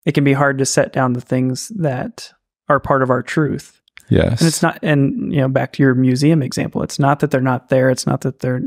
it can be hard to set down the things that are part of our truth. Yes. And it's not, and back to your museum example, it's not that they're not there. It's not that they're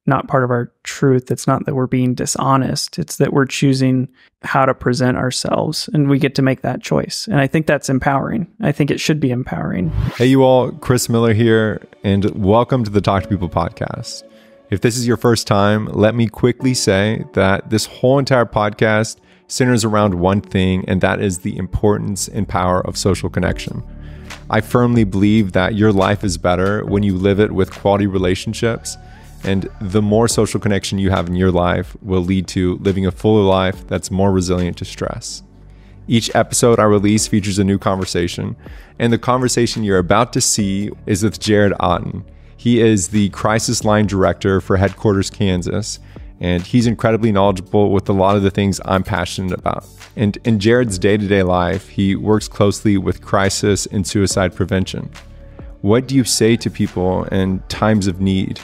not part of our truth. It's not that we're being dishonest. It's that we're choosing how to present ourselves, and we get to make that choice. And I think that's empowering. I think it should be empowering. Hey, you all, Chris Miller here, and welcome to the Talk to People podcast. If this is your first time, let me quickly say that this whole entire podcast centers around one thing, and that is the importance and power of social connection. I firmly believe that your life is better when you live it with quality relationships, and the more social connection you have in your life will lead to living a fuller life that's more resilient to stress. Each episode I release features a new conversation, and the conversation you're about to see is with Jared Auten. He is the Crisis Line Director for Headquarters Kansas, and he's incredibly knowledgeable with a lot of the things I'm passionate about. And in Jared's day-to-day life, he works closely with crisis and suicide prevention. What do you say to people in times of need?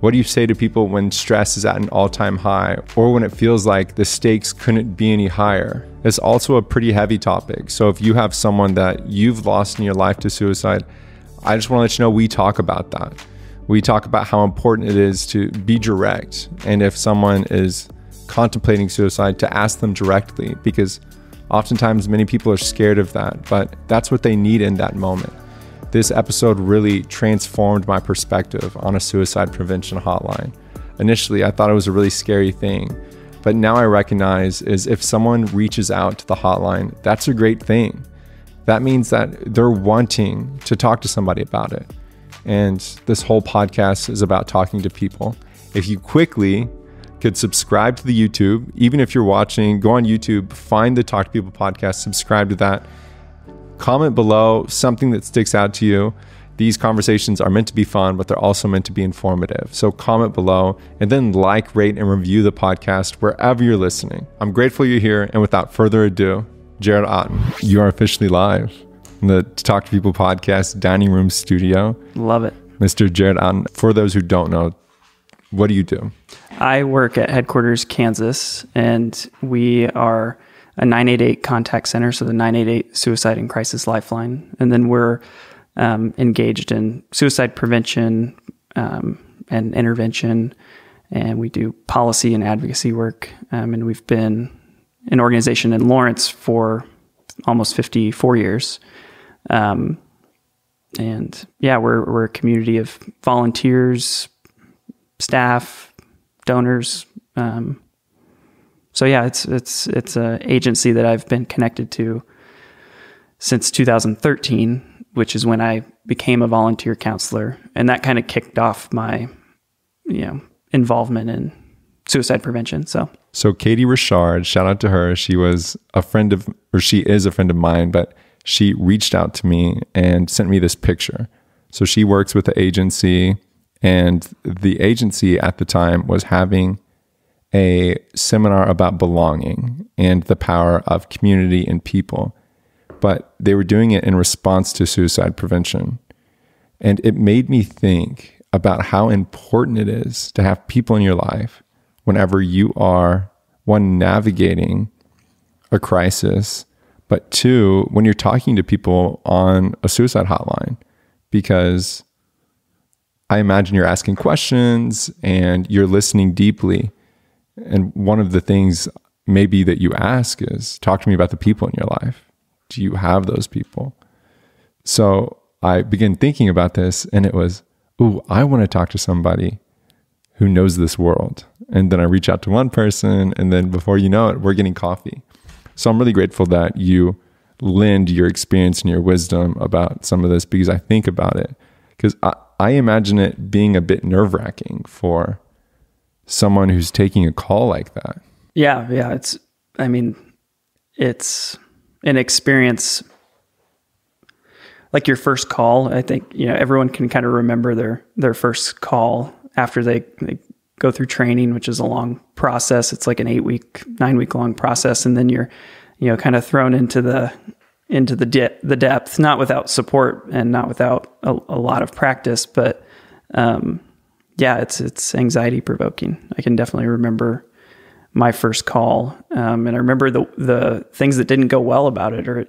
What do you say to people when stress is at an all-time high, or when it feels like the stakes couldn't be any higher? It's also a pretty heavy topic. So if you have someone that you've lost in your life to suicide, I just want to let you know we talk about that. We talk about how important it is to be direct. And if someone is contemplating suicide, to ask them directly, because oftentimes many people are scared of that, but that's what they need in that moment. This episode really transformed my perspective on a suicide prevention hotline. Initially, I thought it was a really scary thing, but now I recognize is if someone reaches out to the hotline, that's a great thing. That means that they're wanting to talk to somebody about it. And this whole podcast is about talking to people. If you quickly could subscribe to the YouTube, even if you're watching, go on YouTube, find the Talk to People podcast, subscribe to that. Comment below something that sticks out to you. These conversations are meant to be fun, but they're also meant to be informative. So comment below and then like, rate, and review the podcast wherever you're listening. I'm grateful you're here. And without further ado, Jared Auten, you are officially live in the Talk to People podcast dining room studio. Love it. Mr. Jared Auten, for those who don't know, what do you do? I work at Headquarters Kansas, and we are a 988 contact center, so the 988 Suicide and Crisis Lifeline. And then we're engaged in suicide prevention and intervention, and we do policy and advocacy work. And we've been an organization in Lawrence for almost 54 years. And yeah, we're a community of volunteers, staff, donors. So yeah, it's an agency that I've been connected to since 2013, which is when I became a volunteer counselor, and that kind of kicked off my, involvement in suicide prevention. So Katie Richard, shout out to her. She is a friend of mine, but she reached out to me and sent me this picture. So she works with the agency, and the agency at the time was having a seminar about belonging and the power of community and people, but they were doing it in response to suicide prevention. And it made me think about how important it is to have people in your life whenever you are, one, navigating a crisis, but two, when you're talking to people on a suicide hotline, because I imagine you're asking questions and you're listening deeply. And one of the things maybe that you ask is, talk to me about the people in your life. Do you have those people? So I began thinking about this, and it was, I want to talk to somebody who knows this world. And then I reach out to one person, and then before you know it, we're getting coffee. So I'm really grateful that you lend your experience and your wisdom about some of this, because I think about it, because I imagine it being a bit nerve-wracking for someone who's taking a call like that. Yeah. It's an experience like your first call. I think, everyone can kind of remember their first call after they go through training, which is a long process. It's like an 9-week long process. And then you're, kind of thrown into the depth, not without support and not without a lot of practice, but, yeah, it's anxiety provoking. I can definitely remember my first call. And I remember the things that didn't go well about it, or,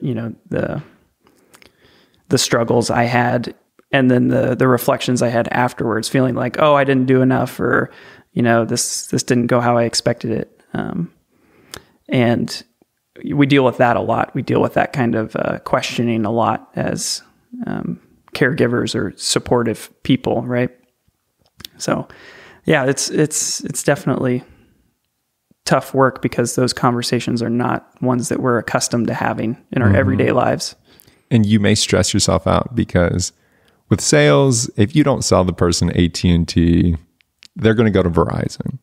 the struggles I had, and then the reflections I had afterwards, feeling like, oh, I didn't do enough, or, this didn't go how I expected it. And we deal with that a lot. We deal with that kind of questioning a lot as caregivers or supportive people, right? So, yeah, it's definitely tough work, because those conversations are not ones that we're accustomed to having in our everyday lives. And you may stress yourself out, because with sales, if you don't sell the person AT&T, they're going to go to Verizon.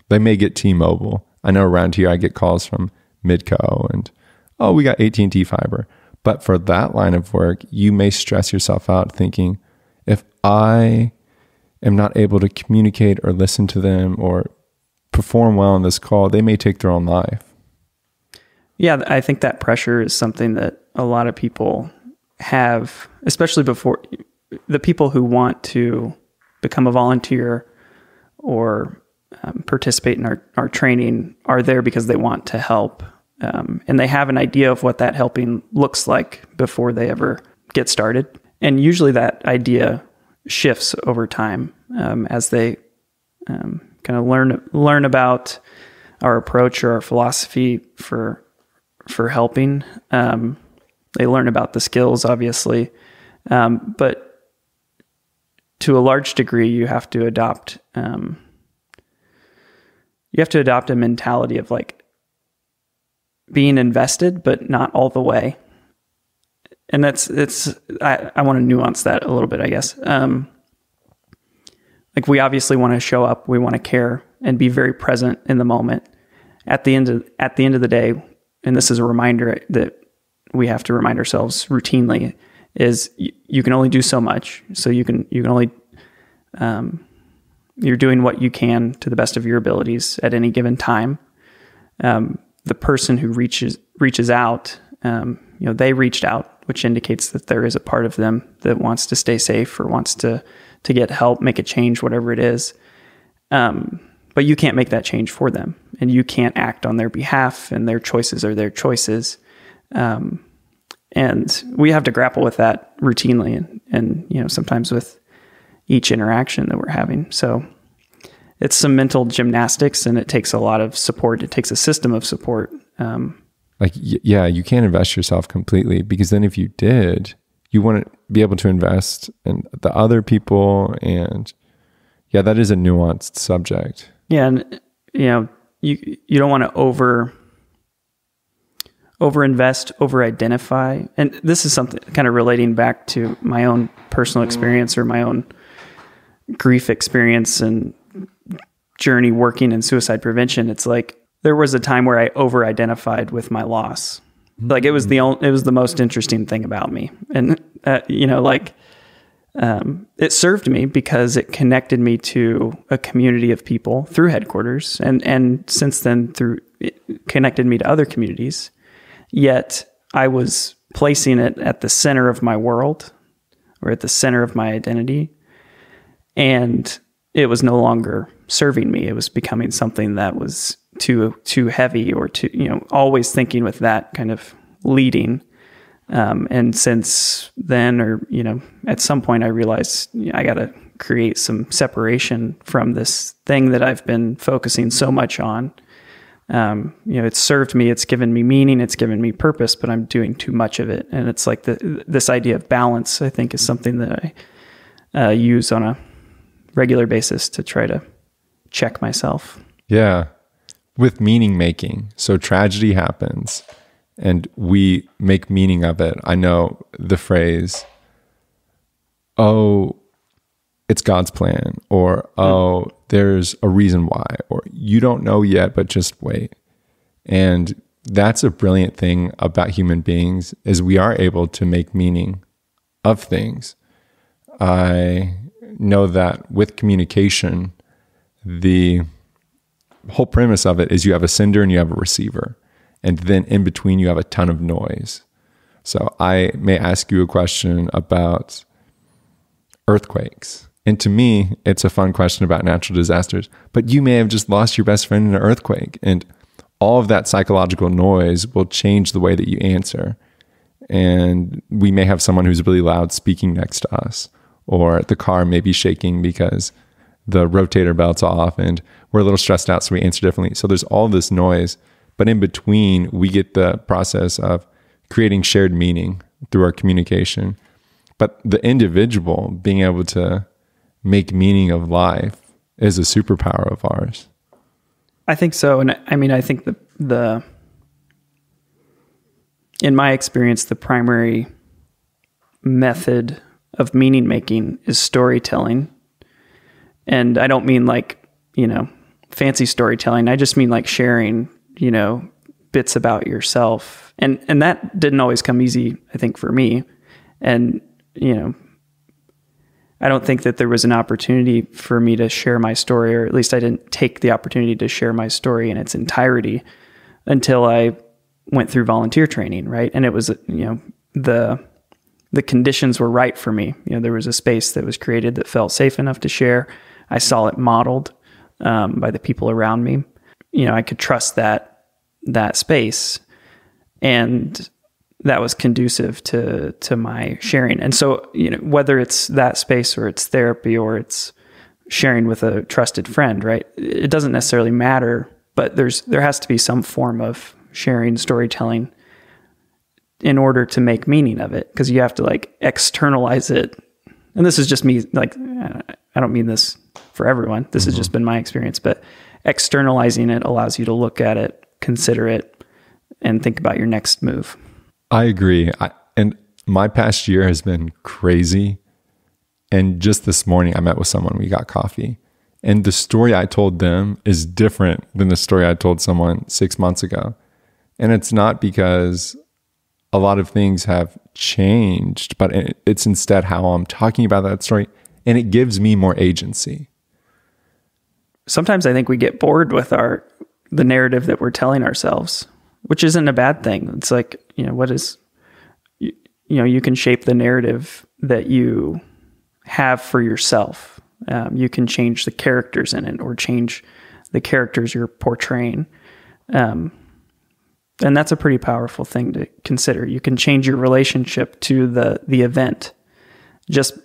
They may get T-Mobile. I know around here I get calls from Midco and, oh, we got AT&T fiber. But for that line of work, you may stress yourself out thinking, if I am not able to communicate or listen to them or perform well on this call, they may take their own life. Yeah, I think that pressure is something that a lot of people have, especially before the people who want to become a volunteer or participate in our training are there because they want to help. And they have an idea of what that helping looks like before they ever get started. And usually that idea shifts over time as they kind of learn about our approach or our philosophy for helping. They learn about the skills, obviously, but to a large degree, you have to adopt a mentality of like being invested, but not all the way. And I want to nuance that a little bit, I guess. Like, we obviously want to show up, we want to care and be very present in the moment. At the end of the day, and this is a reminder that we have to remind ourselves routinely, is you can only do so much. So you can only, you're doing what you can to the best of your abilities at any given time. The person who reaches out, they reached out, which indicates that there is a part of them that wants to stay safe or wants to get help, make a change, whatever it is. But you can't make that change for them, and you can't act on their behalf, and their choices are their choices. And we have to grapple with that routinely and sometimes with each interaction that we're having. So it's some mental gymnastics, and it takes a lot of support. It takes a system of support. You can't invest yourself completely, because then if you did, you want to be able to invest in the other people. And yeah, that is a nuanced subject. Yeah. And you don't want to overinvest, over-identify. And this is something kind of relating back to my own personal experience or my own grief experience and journey working in suicide prevention. It's like, there was a time where I over-identified with my loss. Like, it was the most interesting thing about me. And, it served me because it connected me to a community of people through headquarters. And since then, it connected me to other communities. Yet I was placing it at the center of my world, or at the center of my identity. And it was no longer serving me. It was becoming something that was too heavy, or too, always thinking with that kind of leading. And since then, or, at some point I realized I got to create some separation from this thing that I've been focusing so much on. It's served me, it's given me meaning, it's given me purpose, but I'm doing too much of it. And it's like this idea of balance, I think, is something that I use on a regular basis to try to check myself. Yeah. With meaning making. So tragedy happens and we make meaning of it. I know the phrase, oh, it's God's plan, or, oh, there's a reason why, or you don't know yet, but just wait. And that's a brilliant thing about human beings, is we are able to make meaning of things. I know that with communication, the whole premise of it is you have a sender and you have a receiver. And then in between, you have a ton of noise. So I may ask you a question about earthquakes. And to me, it's a fun question about natural disasters, but you may have just lost your best friend in an earthquake, and all of that psychological noise will change the way that you answer. And we may have someone who's really loud speaking next to us, or the car may be shaking because the rotator belt's off and we're a little stressed out, so we answer differently. So there's all this noise, but in between, we get the process of creating shared meaning through our communication. But the individual being able to make meaning of life is a superpower of ours. I think so. And I mean, I think the in my experience, the primary method of meaning making is storytelling. And I don't mean like, fancy storytelling. I just mean like sharing, bits about yourself. And that didn't always come easy, I think, for me. And, I don't think that there was an opportunity for me to share my story, or at least I didn't take the opportunity to share my story in its entirety until I went through volunteer training, right? And it was, the conditions were right for me. There was a space that was created that felt safe enough to share. I saw it modeled by the people around me. I could trust that space, and that was conducive to my sharing. And so, whether it's that space or it's therapy or it's sharing with a trusted friend, right? It doesn't necessarily matter, but there has to be some form of sharing, storytelling in order to make meaning of it, because you have to like externalize it. And this is just me, like, I don't mean this for everyone. This has just been my experience, but externalizing it allows you to look at it, consider it, and think about your next move. I agree. And my past year has been crazy. And just this morning, I met with someone, we got coffee. And the story I told them is different than the story I told someone 6 months ago. And it's not because a lot of things have changed, but it's instead how I'm talking about that story. And it gives me more agency. Sometimes I think we get bored with the narrative that we're telling ourselves, which isn't a bad thing. It's like, you can shape the narrative that you have for yourself. You can change the characters in it, or change the characters you're portraying. And that's a pretty powerful thing to consider. You can change your relationship to the event. Just,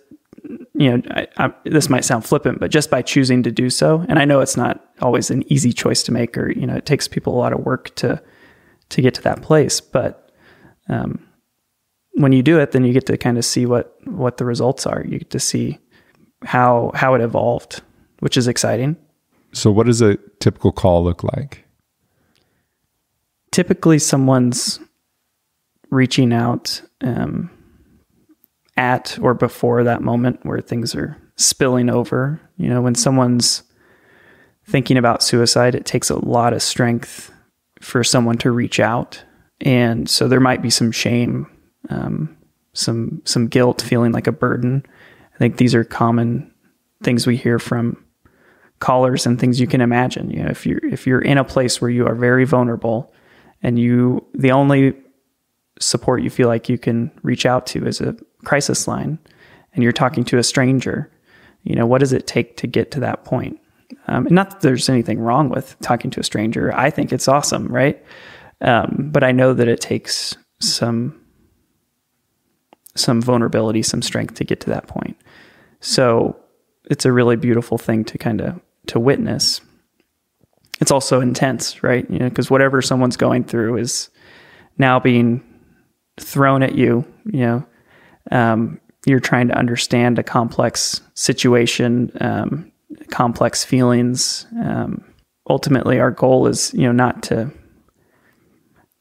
this might sound flippant, but just by choosing to do so. And I know it's not always an easy choice to make, or, it takes people a lot of work to get to that place. But when you do it, then you get to kind of see what the results are. You get to see how it evolved, which is exciting. So what does a typical call look like? Typically someone's reaching out at or before that moment where things are spilling over. When someone's thinking about suicide, it takes a lot of strength for someone to reach out. And so there might be some shame, some guilt, feeling like a burden. I think these are common things we hear from callers and things you can imagine. If you're in a place where you are very vulnerable and the only support you feel like you can reach out to is a crisis line, and you're talking to a stranger, what does it take to get to that point? And not that there's anything wrong with talking to a stranger. I think it's awesome, right? But I know that it takes some vulnerability, some strength to get to that point. So it's a really beautiful thing to witness. It's also intense, right? Because whatever someone's going through is now being thrown at you. You're trying to understand a complex situation, complex feelings. Ultimately, our goal is, not to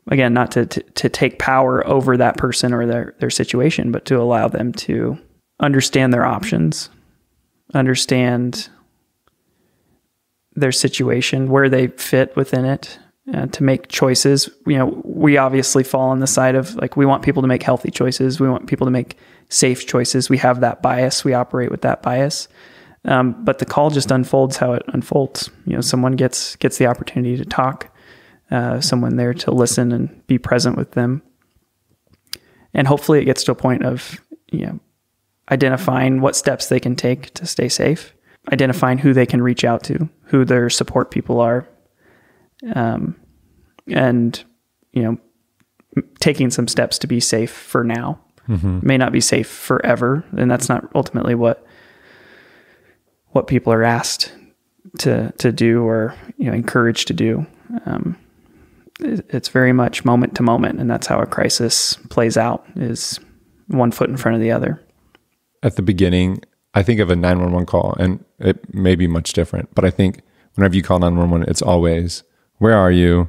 take power over that person or their situation, but to allow them to understand their options, understand their situation, where they fit within it, to make choices. We obviously fall on the side of, like, we want people to make healthy choices. We want people to make safe choices. We have that bias. We operate with that bias. But the call just unfolds how it unfolds. Someone gets the opportunity to talk, someone there to listen and be present with them. And hopefully it gets to a point of, identifying what steps they can take to stay safe, identifying who they can reach out to, who their support people are, and, taking some steps to be safe for now. May not be safe forever. And that's not ultimately what people are asked to do or, encouraged to do. It's very much moment to moment. And that's how a crisis plays out, is one foot in front of the other. At the beginning, I think of a 911 call, and it may be much different, but I think whenever you call 911, it's always, where are you?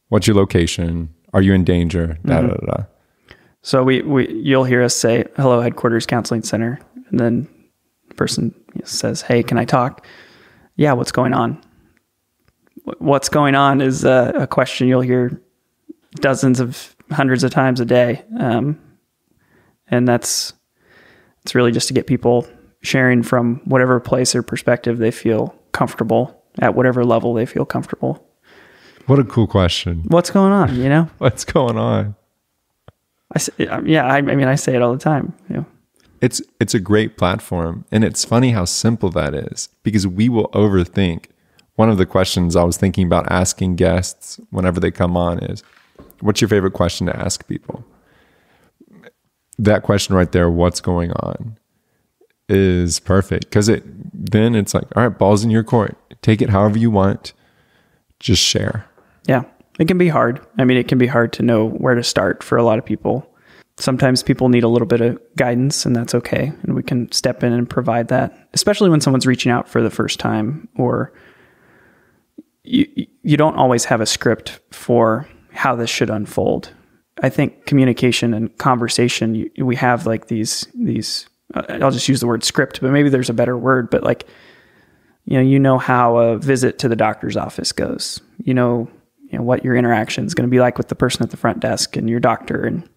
What's your location? Are you in danger? Da, da, da, da. So you'll hear us say, hello, Headquarters Counseling Center. And then the person says, hey, can I talk? Yeah, what's going on? What's going on is a question you'll hear hundreds of times a day. And it's really just to get people sharing from whatever place or perspective they feel comfortable, at whatever level they feel comfortable. What a cool question. What's going on, What's going on? I say it all the time. It's a great platform, and it's funny how simple that is, because we will overthink. One of the questions I was thinking about asking guests whenever they come on is, what's your favorite question to ask people? That question right there, what's going on, is perfect, because then it's like, all right, ball's in your court. Take it however you want. Just share. Yeah, it can be hard. It can be hard to know where to start for a lot of people. Sometimes people need a little bit of guidance, and that's okay. And we can step in and provide that, especially when someone's reaching out for the first time, or you don't always have a script for how this should unfold. I think communication and conversation, we have like these, I'll just use the word script, but maybe there's a better word, but like, how a visit to the doctor's office goes, what your interaction is going to be like with the person at the front desk and your doctor. And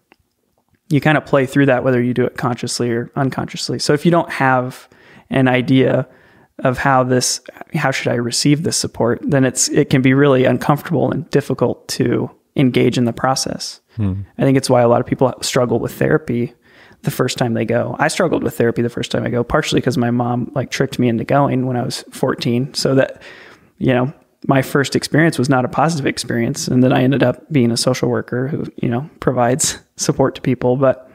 you kind of play through that, whether you do it consciously or unconsciously. So if you don't have an idea of how should I receive this support, then it can be really uncomfortable and difficult to engage in the process. I think it's why a lot of people struggle with therapy the first time they go. I struggled with therapy the first time I go, partially because my mom tricked me into going when I was 14. So that, my first experience was not a positive experience. And then I ended up being a social worker who, provides support to people. But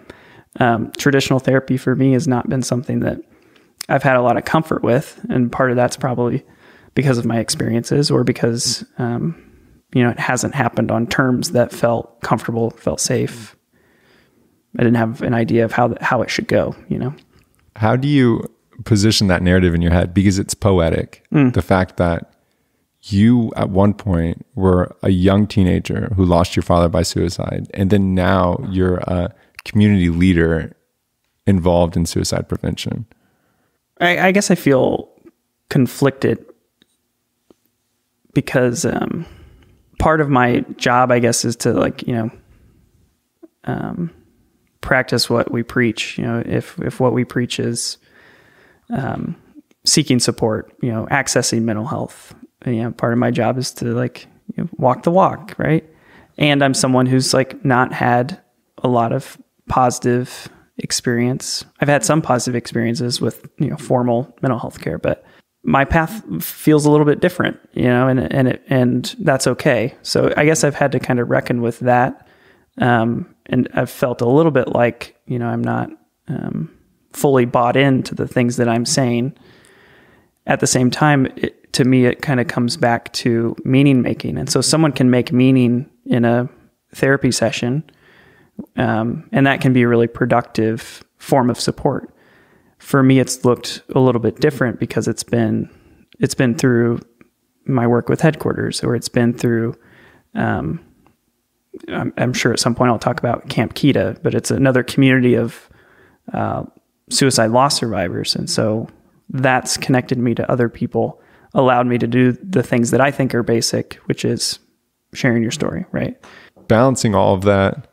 traditional therapy for me has not been something that I've had a lot of comfort with. And part of that's probably because of my experiences, or because, it hasn't happened on terms that felt comfortable, felt safe. I didn't have an idea of how it should go, How do you position that narrative in your head? Because it's poetic. The fact that you at one point were a young teenager who lost your father by suicide, and then now you're a community leader involved in suicide prevention. I guess I feel conflicted because part of my job, I guess, is to practice what we preach. If what we preach is seeking support, accessing mental health, part of my job is to walk the walk, right? And I'm someone who's not had a lot of positive experience. I've had some positive experiences with formal mental health care, but my path feels a little bit different, and that's okay. So I guess I've had to kind of reckon with that. And I've felt a little bit like, I'm not fully bought into the things that I'm saying. At the same time, to me, it kind of comes back to meaning making. And so someone can make meaning in a therapy session, and that can be a really productive form of support. For me, it's looked a little bit different because it's been through my work with Headquarters, or it's been through, I'm sure at some point I'll talk about Camp Kita, but it's another community of suicide loss survivors. And so that's connected me to other people, allowed me to do the things that I think are basic, which is sharing your story, right? Balancing all of that,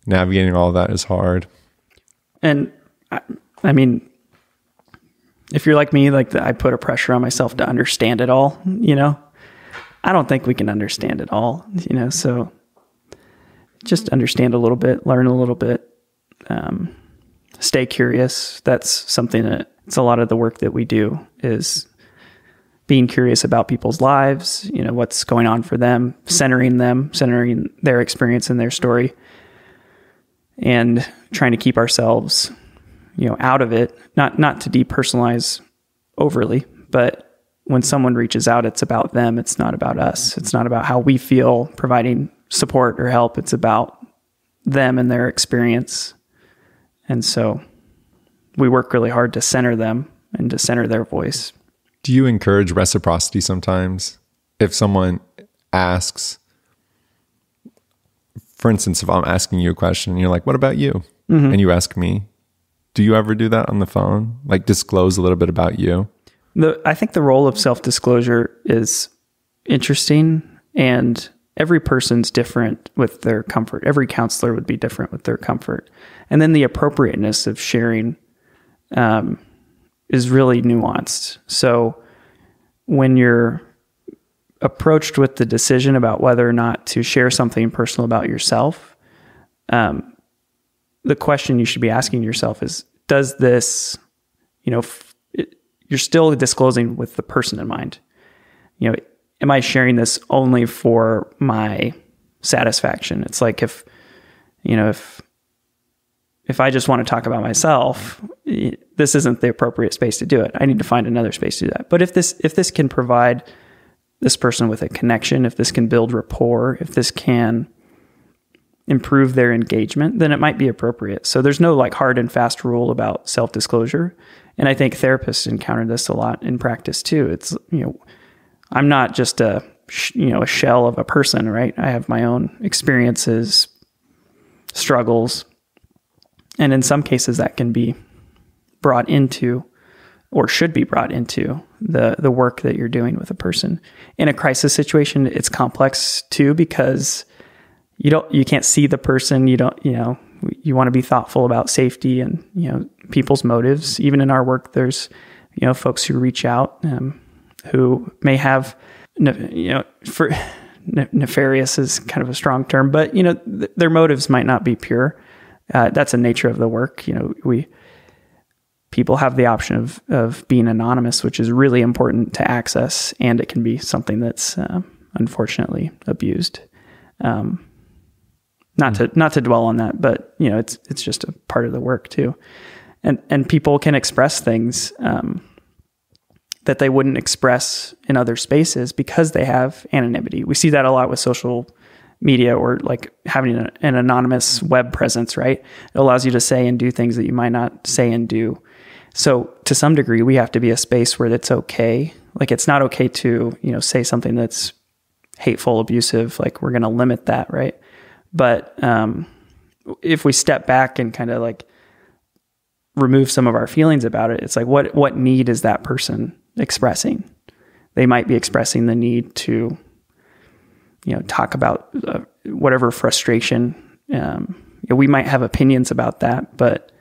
navigating all of that is hard. And I mean, if you're like me, I put a pressure on myself to understand it all, I don't think we can understand it all, so just understand a little bit, learn a little bit. stay curious. That's something that it's a lot of the work that we do is being curious about people's lives, what's going on for them, centering their experience and their story, and trying to keep ourselves, out of it, not to depersonalize overly, but when someone reaches out, it's about them. It's not about us. It's not about how we feel providing support or help. It's about them and their experience. And so we work really hard to center them and to center their voice. Do you encourage reciprocity sometimes? If someone asks, for instance, if I'm asking you a question and you're like, what about you? Mm-hmm. And you ask me, do you ever do that on the phone? Like disclose a little bit about you? I think the role of self-disclosure is interesting, and every person's different with their comfort. Every counselor would be different with their comfort. And then the appropriateness of sharing is really nuanced. So when you're approached with the decision about whether or not to share something personal about yourself, the question you should be asking yourself is, does this, you're still disclosing with the person in mind. Am I sharing this only for my satisfaction? It's like if I just want to talk about myself, this isn't the appropriate space to do it. I need to find another space to do that. But if this can provide this person with a connection, if this can build rapport, if this can improve their engagement, then it might be appropriate. So there's no hard and fast rule about self-disclosure. And I think therapists encounter this a lot in practice too. It's, I'm not just a shell of a person, right? I have my own experiences, struggles. And in some cases that can be brought into, or should be brought into, the work that you're doing with a person. In a crisis situation, it's complex too, because you can't see the person. You want to be thoughtful about safety and, people's motives. Even in our work, there's, folks who reach out, who may have, nefarious is kind of a strong term, but, their motives might not be pure. That's the nature of the work. People have the option of being anonymous, which is really important to access, and it can be something that's unfortunately abused. Not to dwell on that, but it's just a part of the work too. And people can express things that they wouldn't express in other spaces because they have anonymity. We see that a lot with social media, or having an anonymous web presence, right? It allows you to say and do things that you might not say and do. So to some degree, we have to be a space where it's okay. It's not okay to, say something that's hateful, abusive. We're going to limit that, right? But if we step back and kind of remove some of our feelings about it, it's what need is that person expressing? They might be expressing the need to, talk about whatever frustration. We might have opinions about that, but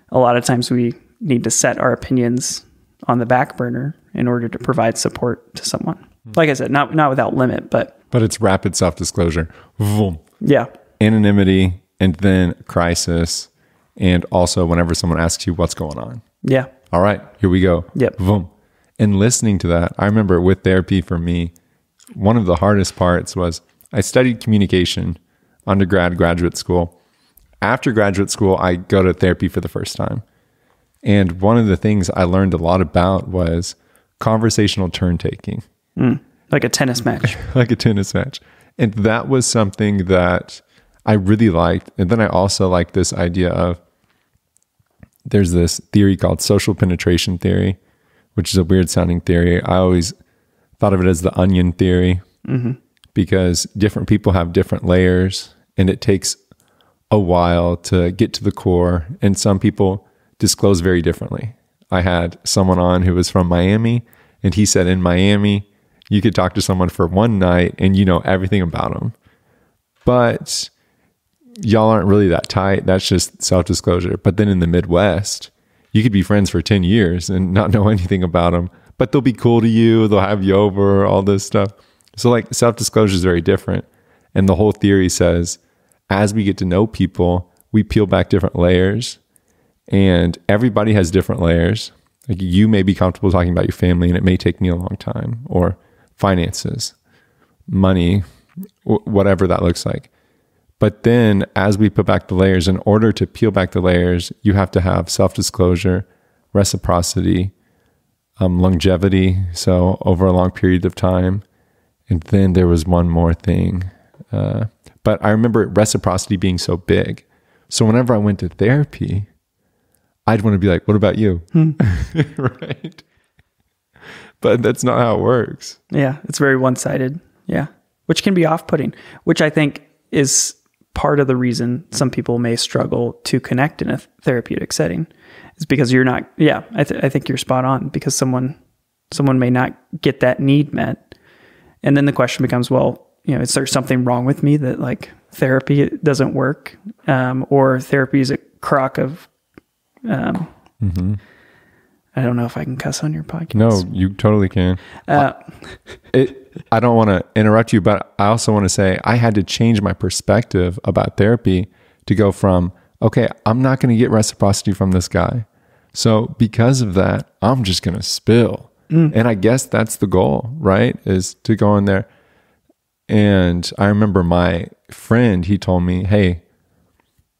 a lot of times we need to set our opinions on the back burner in order to provide support to someone. Like I said, not without limit, but it's rapid self-disclosure. Vroom. Yeah. Anonymity, and then crisis, and also whenever someone asks you what's going on. Yeah. All right, here we go. Yep. Boom. And listening to that, I remember with therapy for me, one of the hardest parts was I studied communication, undergrad, graduate school. After graduate school, I go to therapy for the first time. And one of the things I learned a lot about was conversational turn taking. Like a tennis match. Like a tennis match. And that was something that I really liked. And then I also like this idea of, there's this theory called social penetration theory, which is a weird sounding theory. I always thought of it as the onion theory, because different people have different layers and it takes a while to get to the core. And some people disclose very differently. I had someone on who was from Miami, and he said in Miami, you could talk to someone for one night and you know everything about them. But y'all aren't really that tight. That's just self-disclosure. But then in the Midwest, you could be friends for 10 years and not know anything about them, but they'll be cool to you. They'll have you over, all this stuff. So self-disclosure is very different. And the whole theory says, as we get to know people, we peel back different layers. And everybody has different layers. Like you may be comfortable talking about your family and it may take me a long time, or finances, money, whatever that looks like. But then as we put back the layers, in order to peel back the layers, you have to have self-disclosure, reciprocity, longevity. So over a long period of time. And then there was one more thing. But I remember reciprocity being so big. So whenever I went to therapy, I'd want to be like, what about you? Right? But that's not how it works. Yeah, it's very one-sided. Yeah, which can be off-putting, which I think is part of the reason some people may struggle to connect in a therapeutic setting, is because you're not. Yeah, I think you're spot on, because someone may not get that need met, and then the question becomes, well, is there something wrong with me that like therapy doesn't work, or therapy is a crock of. I don't know if I can cuss on your podcast. No, you totally can. I don't want to interrupt you, but I also want to say I had to change my perspective about therapy to go from, okay, I'm not going to get reciprocity from this guy. So because of that, I'm just going to spill. And I guess that's the goal, right? Is to go in there. And I remember my friend, he told me, hey,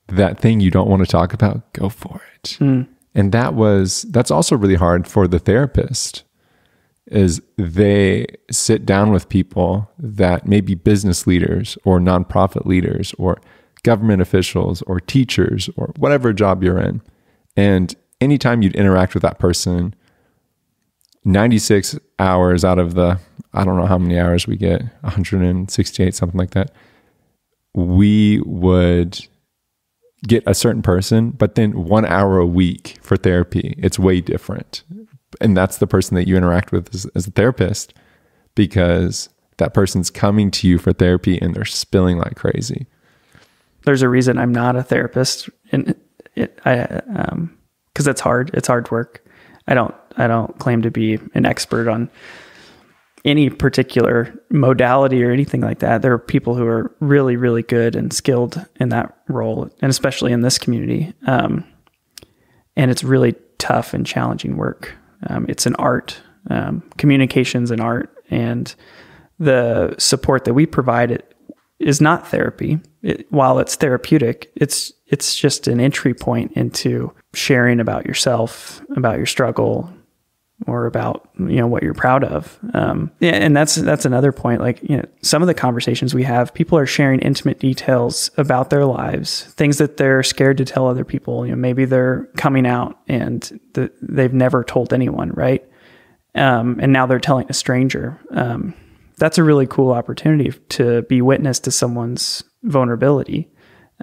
that thing you don't want to talk about, go for it. And that's also really hard for the therapist, is they sit down with people that may be business leaders or nonprofit leaders or government officials or teachers or whatever job you're in. And anytime you'd interact with that person, 96 hours out of the, I don't know how many hours we get, 168, something like that, we would get a certain person, but then 1 hour a week for therapy, it's way different. And that's the person that you interact with as a therapist, because that person's coming to you for therapy and they're spilling like crazy. There's a reason I'm not a therapist, and because it's hard. It's hard work. I don't claim to be an expert on any particular modality or anything like that. There are people who are really, really good and skilled in that role, and especially in this community. And it's really tough and challenging work. It's an art. Communication's an art, and the support that we provide is not therapy. While it's therapeutic, it's just an entry point into sharing about yourself, about your struggle, or about, what you're proud of. And that's another point. Like, some of the conversations we have, people are sharing intimate details about their lives, things that they're scared to tell other people. Maybe they're coming out and they've never told anyone, right? And now they're telling a stranger. That's a really cool opportunity to be witness to someone's vulnerability.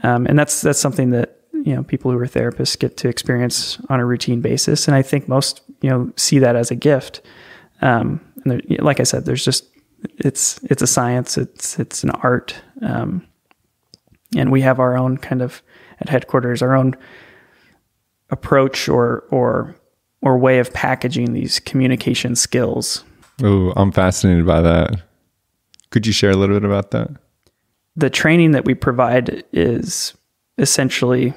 And that's something that, people who are therapists get to experience on a routine basis. And I think most, see that as a gift. And like I said, there's just, it's a science, it's an art. And we have our own kind of, at headquarters, our own approach or way of packaging these communication skills. Oh, I'm fascinated by that. Could you share a little bit about that? The training that we provide is essentially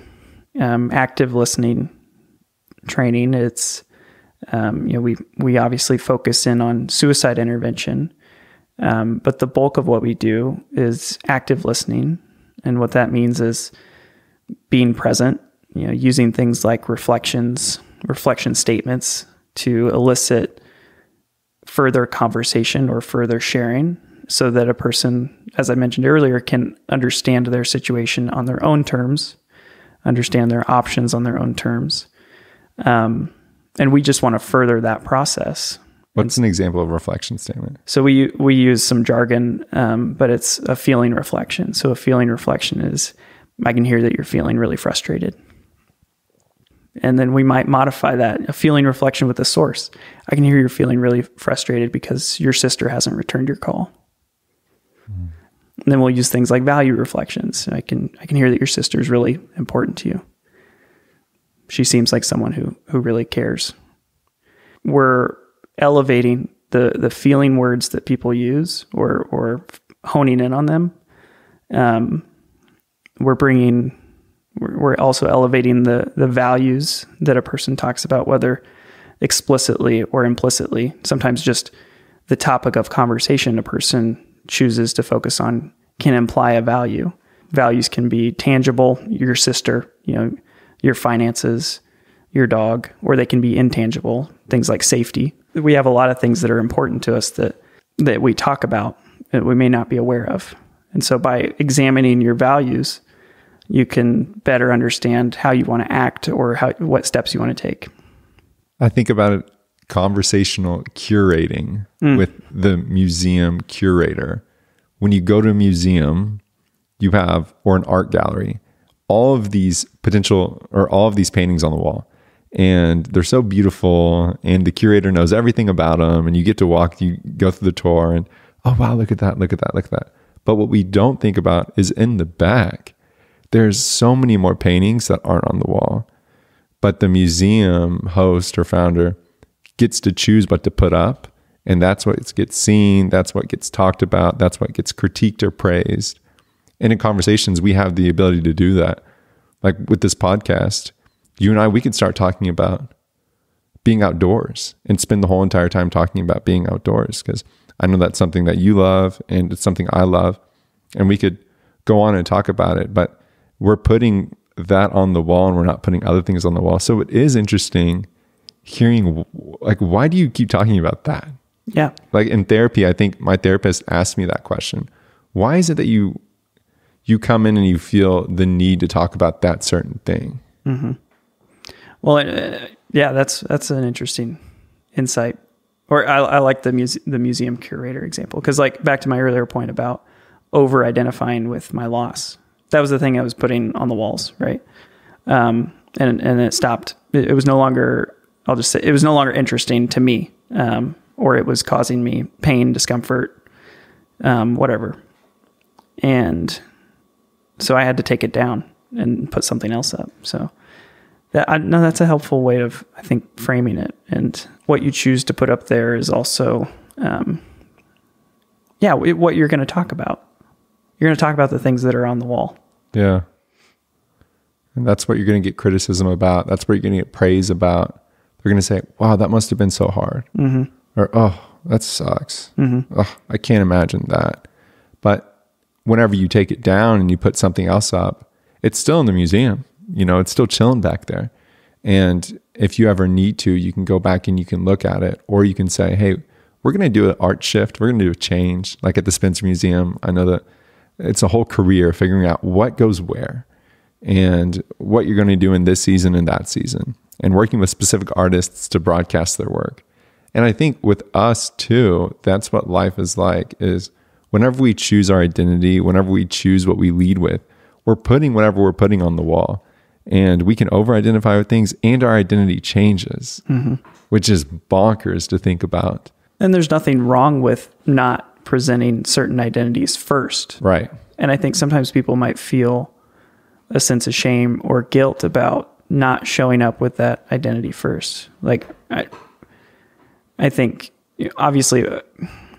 active listening training. It's we obviously focus in on suicide intervention, but the bulk of what we do is active listening, and what that means is being present. Using things like reflection statements to elicit further conversation or further sharing, so that a person, as I mentioned earlier, can understand their situation on their own terms, understand their options on their own terms. And we just want to further that process. What's an example of a reflection statement? So we use some jargon, but it's a feeling reflection. So a feeling reflection is, I can hear that you're feeling really frustrated. And then we might modify that, a feeling reflection with a source. I can hear you're feeling really frustrated because your sister hasn't returned your call. And then we'll use things like value reflections. I can hear that your sister is really important to you. She seems like someone who really cares. We're elevating the feeling words that people use, or honing in on them. We're bringing We're also elevating the values that a person talks about, whether explicitly or implicitly. Sometimes just the topic of conversation a person chooses to focus on can imply a value. Values can be tangible, your sister, your finances, your dog, or they can be intangible, things like safety. We have a lot of things that are important to us that we talk about that we may not be aware of. And so by examining your values, you can better understand how you want to act or what steps you want to take. I think about it, conversational curating with the museum curator. When you go to a museum, you have, or an art gallery, all of these paintings on the wall. And they're so beautiful, and the curator knows everything about them, and you get to you go through the tour, and oh wow, look at that, look at that, look at that. But what we don't think about is in the back, there's so many more paintings that aren't on the wall. But the museum host or founder gets to choose what to put up, and that's what gets seen, that's what gets talked about, that's what gets critiqued or praised. And in conversations, we have the ability to do that. Like with this podcast, you and I, we could start talking about being outdoors and spend the whole entire time talking about being outdoors, because I know that's something that you love and it's something I love, and we could go on and talk about it, but we're putting that on the wall and we're not putting other things on the wall. So it is interesting hearing, like, why do you keep talking about that? Yeah. Like in therapy, I think my therapist asked me that question. Why is it that you come in and you feel the need to talk about that certain thing? Mm-hmm. Well, yeah, that's an interesting insight. Or I like the museum curator example, because like back to my earlier point about over-identifying with my loss. That was the thing I was putting on the walls, right? And it stopped. It was no longer, I'll just say, it was no longer interesting to me, or it was causing me pain, discomfort, whatever. And so I had to take it down and put something else up. So that's a helpful way of, I think, framing it. And what you choose to put up there is also, what you're going to talk about. You're going to talk about the things that are on the wall. Yeah. And that's what you're going to get criticism about. That's what you're going to get praise about. They're going to say, wow, that must have been so hard. Mm-hmm. Or, oh, that sucks. Mm-hmm. Oh, I can't imagine that. But whenever you take it down and you put something else up, it's still in the museum. It's still chilling back there. And if you ever need to, you can go back and you can look at it, or you can say, hey, we're going to do an art shift. We're going to do a change. Like at the Spencer Museum, I know that it's a whole career figuring out what goes where and what you're going to do in this season and that season, and working with specific artists to broadcast their work. And I think with us too, that's what life is like, is whenever we choose our identity, whenever we choose what we lead with, we're putting whatever we're putting on the wall. And we can over-identify with things, and our identity changes, which is bonkers to think about. And there's nothing wrong with not presenting certain identities first. Right. And I think sometimes people might feel a sense of shame or guilt about not showing up with that identity first. Like, I think, obviously,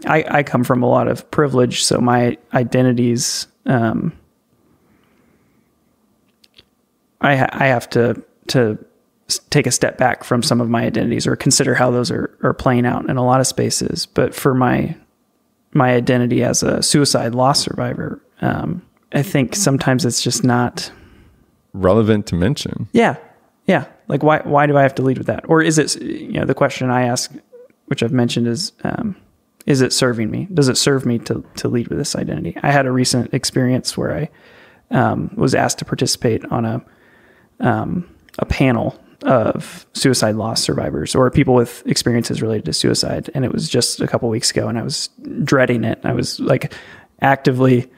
I come from a lot of privilege, so my identities, I have to take a step back from some of my identities, or consider how those are playing out in a lot of spaces. But for my identity as a suicide loss survivor, I think sometimes it's just not relevant to mention. Yeah. Yeah. Like, why do I have to lead with that? Or is it, the question I ask, which I've mentioned, is it serving me? Does it serve me to lead with this identity? I had a recent experience where I was asked to participate on a panel of suicide loss survivors, or people with experiences related to suicide. And it was just a couple weeks ago, and I was dreading it. I was like actively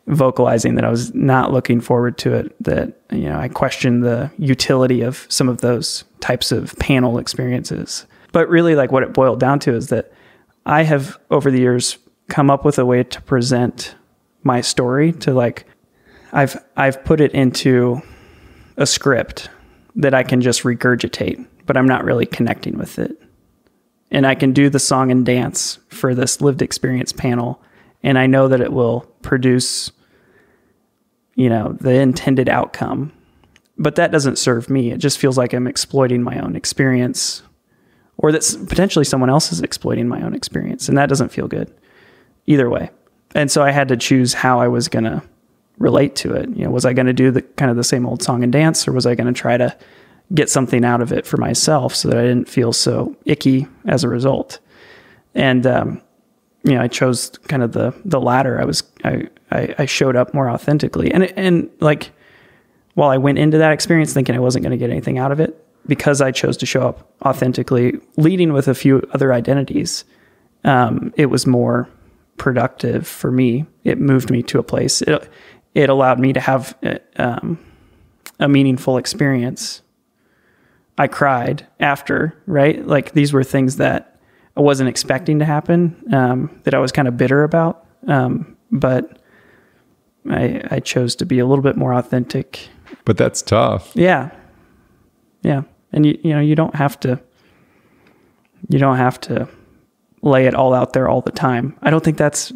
vocalizing that I was not looking forward to it, that, I questioned the utility of some of those types of panel experiences. But really, like, what it boiled down to is that I have, over the years, come up with a way to present my story to, like, I've put it into a script that I can just regurgitate, but I'm not really connecting with it. And I can do the song and dance for this lived experience panel, and I know that it will produce, the intended outcome. but that doesn't serve me. It just feels like I'm exploiting my own experience, or that's potentially someone else is exploiting my own experience. And that doesn't feel good either way. And so I had to choose how I was going to relate to it. Was I going to do the kind of the same old song and dance, or was I going to try to get something out of it for myself so that I didn't feel so icky as a result? And, I chose kind of the latter. I showed up more authentically. And like, while I went into that experience thinking I wasn't going to get anything out of it, because I chose to show up authentically, leading with a few other identities, it was more productive for me. It moved me to a place. It allowed me to have a meaningful experience. I cried after, right? Like, these were things that I wasn't expecting to happen, that I was kind of bitter about. But I chose to be a little bit more authentic. But that's tough. Yeah. Yeah. And you don't have to lay it all out there all the time. I don't think that's,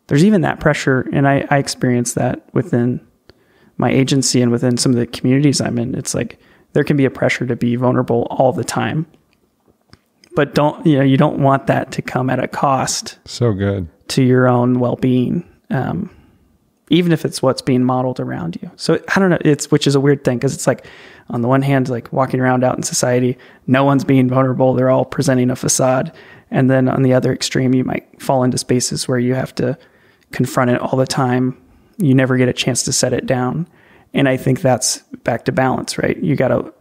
there's even that pressure. And I experience that within my agency and within some of the communities I'm in. It's like, there can be a pressure to be vulnerable all the time, but you don't want that to come at a cost. So good. To your own well-being. Even if it's what's being modeled around you. So I don't know, which is a weird thing, because it's like, on the one hand, like walking around out in society, no one's being vulnerable. They're all presenting a facade. And then on the other extreme, you might fall into spaces where you have to confront it all the time. You never get a chance to set it down. And I think that's back to balance, right? You got to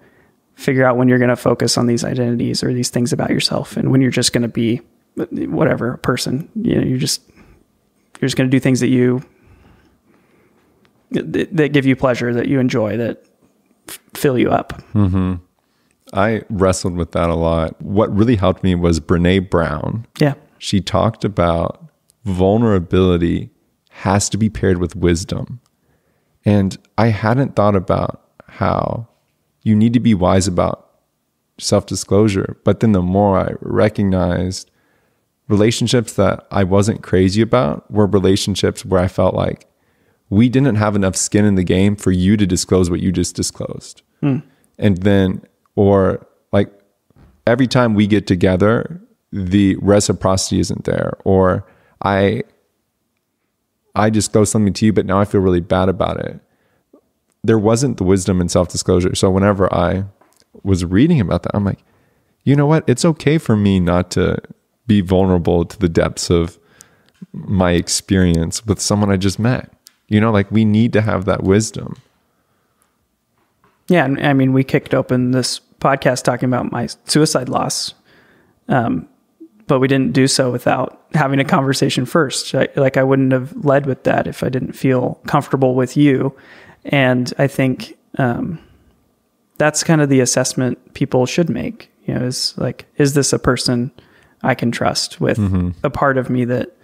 figure out when you're going to focus on these identities or these things about yourself, and when you're just going to be whatever, a person. You're just going to do things that that give you pleasure, that you enjoy, that fill you up. Mm-hmm. I wrestled with that a lot. What really helped me was Brené Brown. Yeah. She talked about vulnerability has to be paired with wisdom. And I hadn't thought about how you need to be wise about self-disclosure. But then the more I recognized relationships that I wasn't crazy about were relationships where I felt like we didn't have enough skin in the game for you to disclose what you just disclosed. And then, or like, every time we get together, the reciprocity isn't there. Or I disclose something to you, but now I feel really bad about it. There wasn't the wisdom and self-disclosure. So whenever I was reading about that, I'm like, you know what? It's okay for me not to be vulnerable to the depths of my experience with someone I just met. Like, we need to have that wisdom. Yeah. I mean, we kicked open this podcast talking about my suicide loss. But we didn't do so without having a conversation first. I wouldn't have led with that if I didn't feel comfortable with you. And I think that's kind of the assessment people should make, is like, is this a person I can trust with a part of me that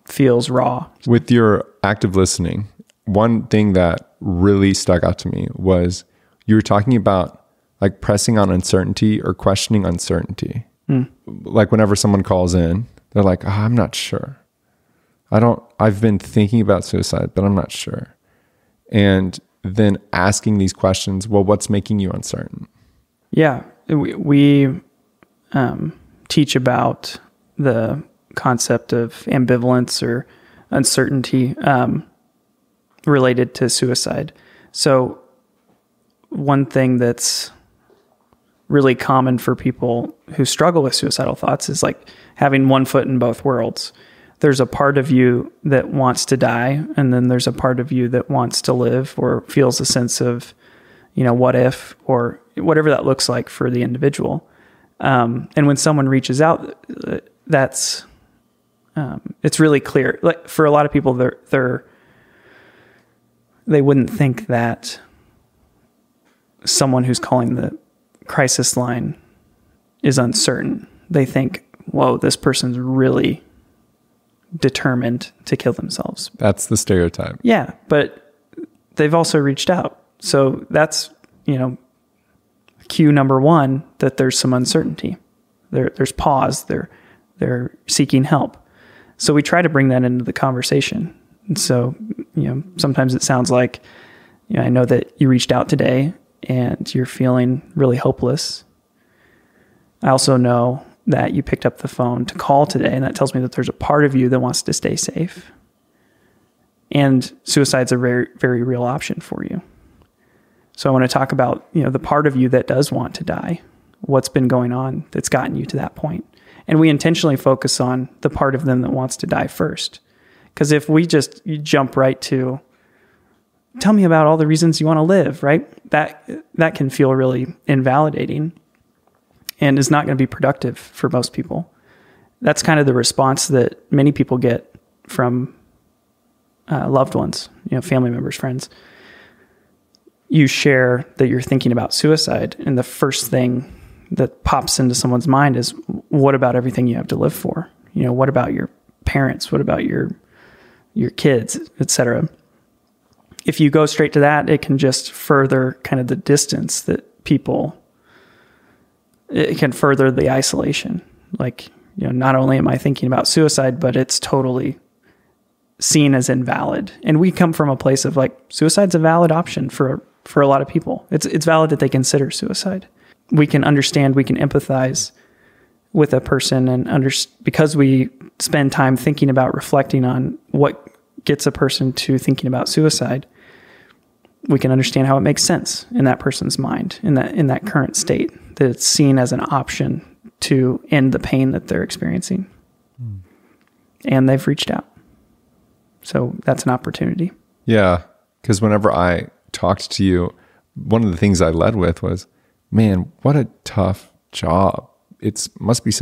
feels raw? With your active listening, one thing that really stuck out to me was you were talking about like pressing on uncertainty or questioning uncertainty. Like, whenever someone calls in, they're like, I'm not sure. I've been thinking about suicide, but I'm not sure. And then asking these questions, well, what's making you uncertain? Yeah. We teach about the concept of ambivalence or uncertainty related to suicide. So one thing that's really common for people who struggle with suicidal thoughts is like having one foot in both worlds. There's a part of you that wants to die, and then there's a part of you that wants to live, or feels a sense of, what if, or whatever that looks like for the individual. And when someone reaches out, that's it's really clear. Like, for a lot of people, they wouldn't think that someone who's calling the crisis line is uncertain. They think, whoa, this person's really determined to kill themselves. That's the stereotype. Yeah, but they've also reached out. So that's, cue number one, that there's some uncertainty. There's pause. They're seeking help. So we try to bring that into the conversation. And so, sometimes it sounds like, I know that you reached out today and you're feeling really hopeless. I also know that you picked up the phone to call today, and that tells me that there's a part of you that wants to stay safe. And suicide's a very, very real option for you. So I want to talk about, the part of you that does want to die, what's been going on that's gotten you to that point. And we intentionally focus on the part of them that wants to die first. Because if you jump right to, tell me about all the reasons you want to live, right? That can feel really invalidating and is not going to be productive for most people. That's kind of the response that many people get from loved ones, family members, friends. You share that you're thinking about suicide, and the first thing that pops into someone's mind is, what about everything you have to live for? What about your parents? What about your kids, etc.? If you go straight to that, it can just further kind of the distance that it can further the isolation. Like, not only am I thinking about suicide, but it's totally seen as invalid. And we come from a place of like, suicide's a valid option for a lot of people. It's valid that they consider suicide. We can understand, we can empathize with a person, and because we spend time thinking about, reflecting on what gets a person to thinking about suicide, we can understand how it makes sense in that person's mind, in that current state, that it's seen as an option to end the pain that they're experiencing. And they've reached out. So that's an opportunity. Yeah. Because whenever I talked to you, one of the things I led with was, man, what a tough job. It must be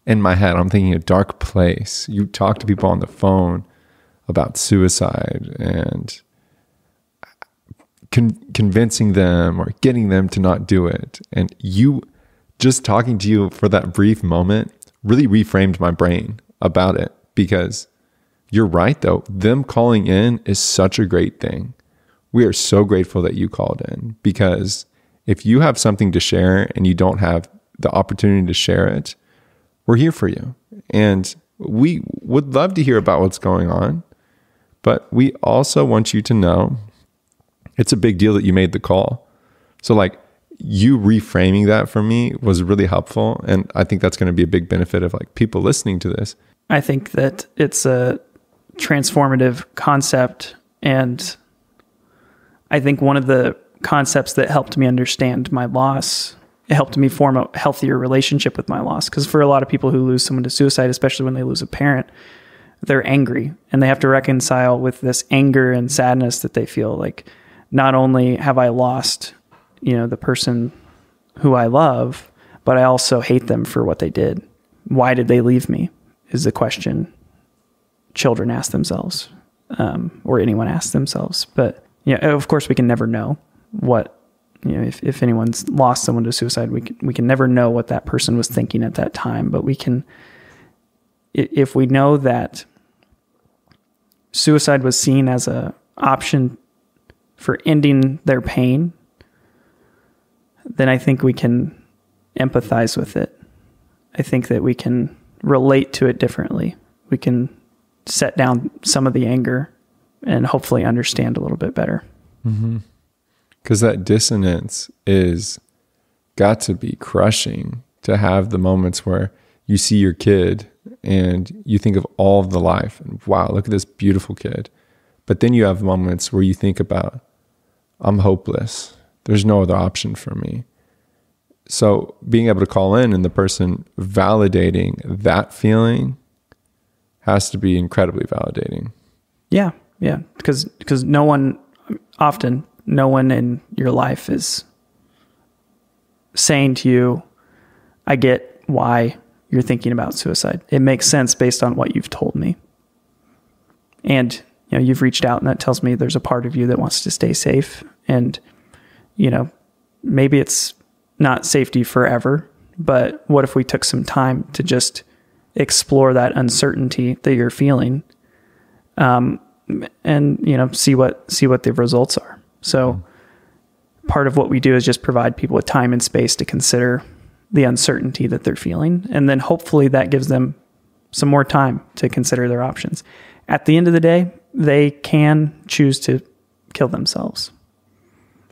in my head, I'm thinking a dark place. You talk to people on the phone about suicide and convincing them or getting them to not do it. And just talking to you for that brief moment really reframed my brain about it, because you're right though. Them calling in is such a great thing. We are so grateful that you called in, because if you have something to share and you don't have the opportunity to share it, we're here for you. And we would love to hear about what's going on, but we also want you to know it's a big deal that you made the call. So like, you reframing that for me was really helpful. And I think that's going to be a big benefit of like people listening to this. I think that it's a transformative concept. And I think one of the concepts that helped me understand my loss, it helped me form a healthier relationship with my loss. Because for a lot of people who lose someone to suicide, especially when they lose a parent, they're angry and they have to reconcile with this anger and sadness that they feel. Like, not only have I lost, the person who I love, but I also hate them for what they did. Why did they leave me? Is the question children ask themselves, or anyone asks themselves. But of course, we can never know what, if anyone's lost someone to suicide, we can never know what that person was thinking at that time. But we can, if we know that suicide was seen as an option for ending their pain, then I think we can empathize with it. I think that we can relate to it differently. We can set down some of the anger and hopefully understand a little bit better. Because that dissonance is got to be crushing, to have the moments where you see your kid and you think of all of the life and wow, look at this beautiful kid. But then you have moments where you think about, I'm hopeless. There's no other option for me. So being able to call in and the person validating that feeling has to be incredibly validating. Yeah. Because no one in your life is saying to you, I get why you're thinking about suicide. It makes sense based on what you've told me. And you've reached out, and that tells me there's a part of you that wants to stay safe. And, maybe it's not safety forever, but what if we took some time to just explore that uncertainty that you're feeling, and, see what the results are. So part of what we do is just provide people with time and space to consider the uncertainty that they're feeling. And then hopefully that gives them some more time to consider their options. At the end of the day, they can choose to kill themselves.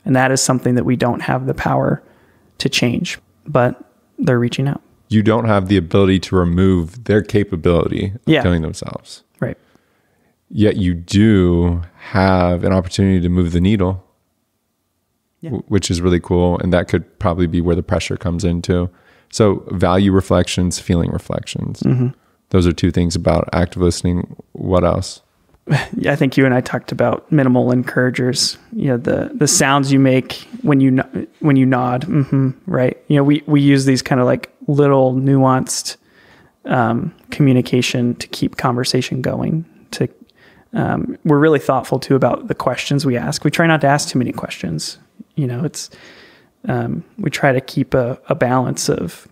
And that is something that we don't have the power to change, but they're reaching out. You don't have the ability to remove their capability of killing themselves. Right. Yet you do have an opportunity to move the needle, which is really cool. And that could probably be where the pressure comes into. So value reflections, feeling reflections. Those are two things about active listening. What else? I think you and I talked about minimal encouragers. The sounds you make when you nod, right? We use these kind of like little nuanced communication to keep conversation going. We're really thoughtful too about the questions we ask. We try not to ask too many questions. We try to keep a balance of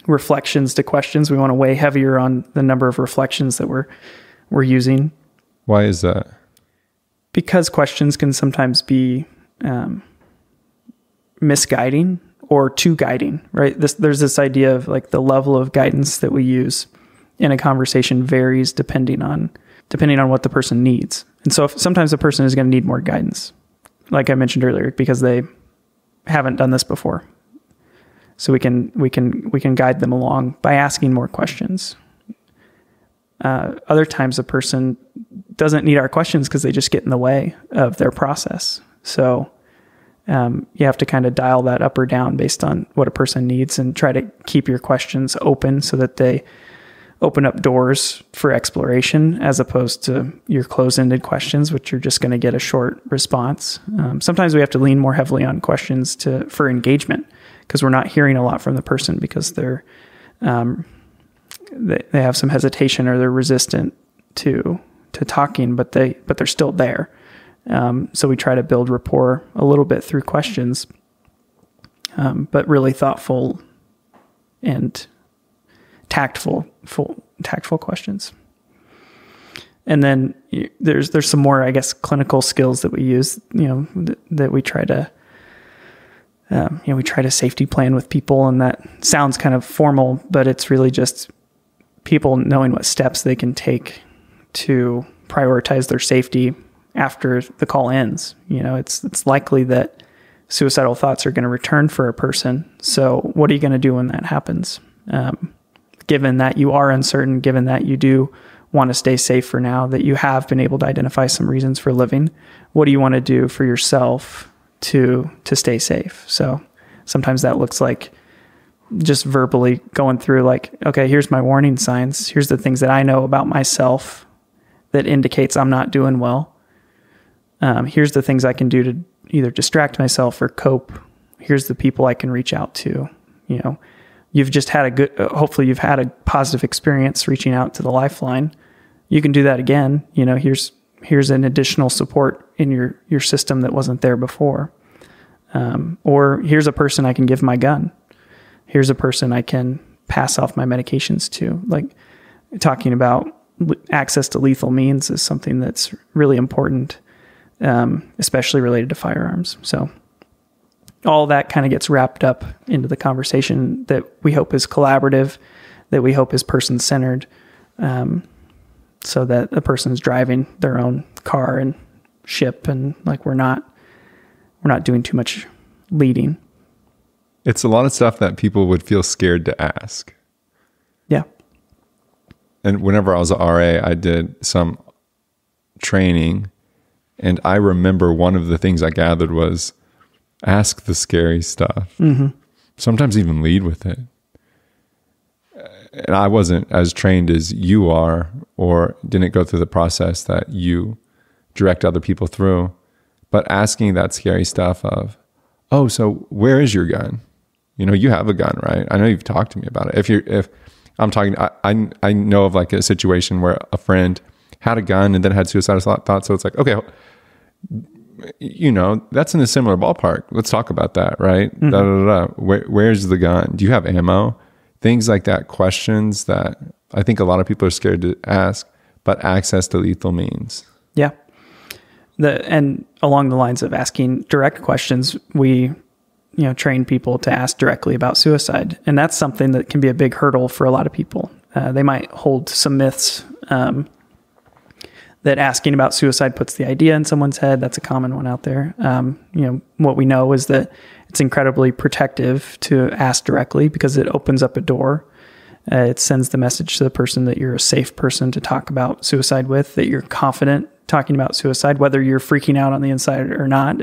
reflections to questions. We want to weigh heavier on the number of reflections that we're using. Why is that? Because questions can sometimes be misguiding or too guiding, right? There's this idea of like the level of guidance that we use in a conversation varies depending on what the person needs. And so sometimes a person is going to need more guidance, like I mentioned earlier, because they haven't done this before. So we can guide them along by asking more questions. Other times a person doesn't need our questions because they just get in the way of their process. So you have to kind of dial that up or down based on what a person needs and try to keep your questions open so that they open up doors for exploration as opposed to your closed-ended questions, which you're just going to get a short response. Sometimes we have to lean more heavily on questions for engagement because we're not hearing a lot from the person because they have some hesitation or they're resistant to talking, but they're still there. So we try to build rapport a little bit through questions, but really thoughtful and tactful questions. And then there's some more, I guess, clinical skills that we use, that we try to, we try to safety plan with people, and that sounds kind of formal, but it's really just people knowing what steps they can take to prioritize their safety after the call ends. It's likely that suicidal thoughts are going to return for a person. So what are you going to do when that happens? Given that you are uncertain, given that you do want to stay safe for now, that you have been able to identify some reasons for living, what do you want to do for yourself to stay safe? So sometimes that looks like just verbally going through like, okay, here's my warning signs. Here's the things that I know about myself that indicates I'm not doing well. Here's the things I can do to either distract myself or cope. Here's the people I can reach out to. You've just had hopefully you've had a positive experience reaching out to the Lifeline. You can do that again. Here's an additional support in your system that wasn't there before. Or here's a person I can give my gun. Here's a person I can pass off my medications to. Like talking about access to lethal means is something that's really important, especially related to firearms. So all that kind of gets wrapped up into the conversation that we hope is collaborative, that we hope is person-centered, so that a person's driving their own car and ship, and like we're not doing too much leading. It's a lot of stuff that people would feel scared to ask. Yeah. And whenever I was an RA, I did some training, and I remember one of the things I gathered was ask the scary stuff. Mm-hmm. Sometimes even lead with it. And I wasn't as trained as you are, or didn't go through the process that you direct other people through. But asking that scary stuff of, oh, so where is your gun? You have a gun, right? I know you've talked to me about it. If I'm talking, I know of like a situation where a friend had a gun and then had suicidal thoughts. So it's like, okay, that's in a similar ballpark. Let's talk about that, right? Mm-hmm. Where's the gun? Do you have ammo? Things like that, questions that I think a lot of people are scared to ask, but access to lethal means. Yeah. And along the lines of asking direct questions, we train people to ask directly about suicide. And that's something that can be a big hurdle for a lot of people. They might hold some myths that asking about suicide puts the idea in someone's head. That's a common one out there. What we know is that it's incredibly protective to ask directly because it opens up a door. It sends the message to the person that you're a safe person to talk about suicide with, that you're confident talking about suicide, whether you're freaking out on the inside or not.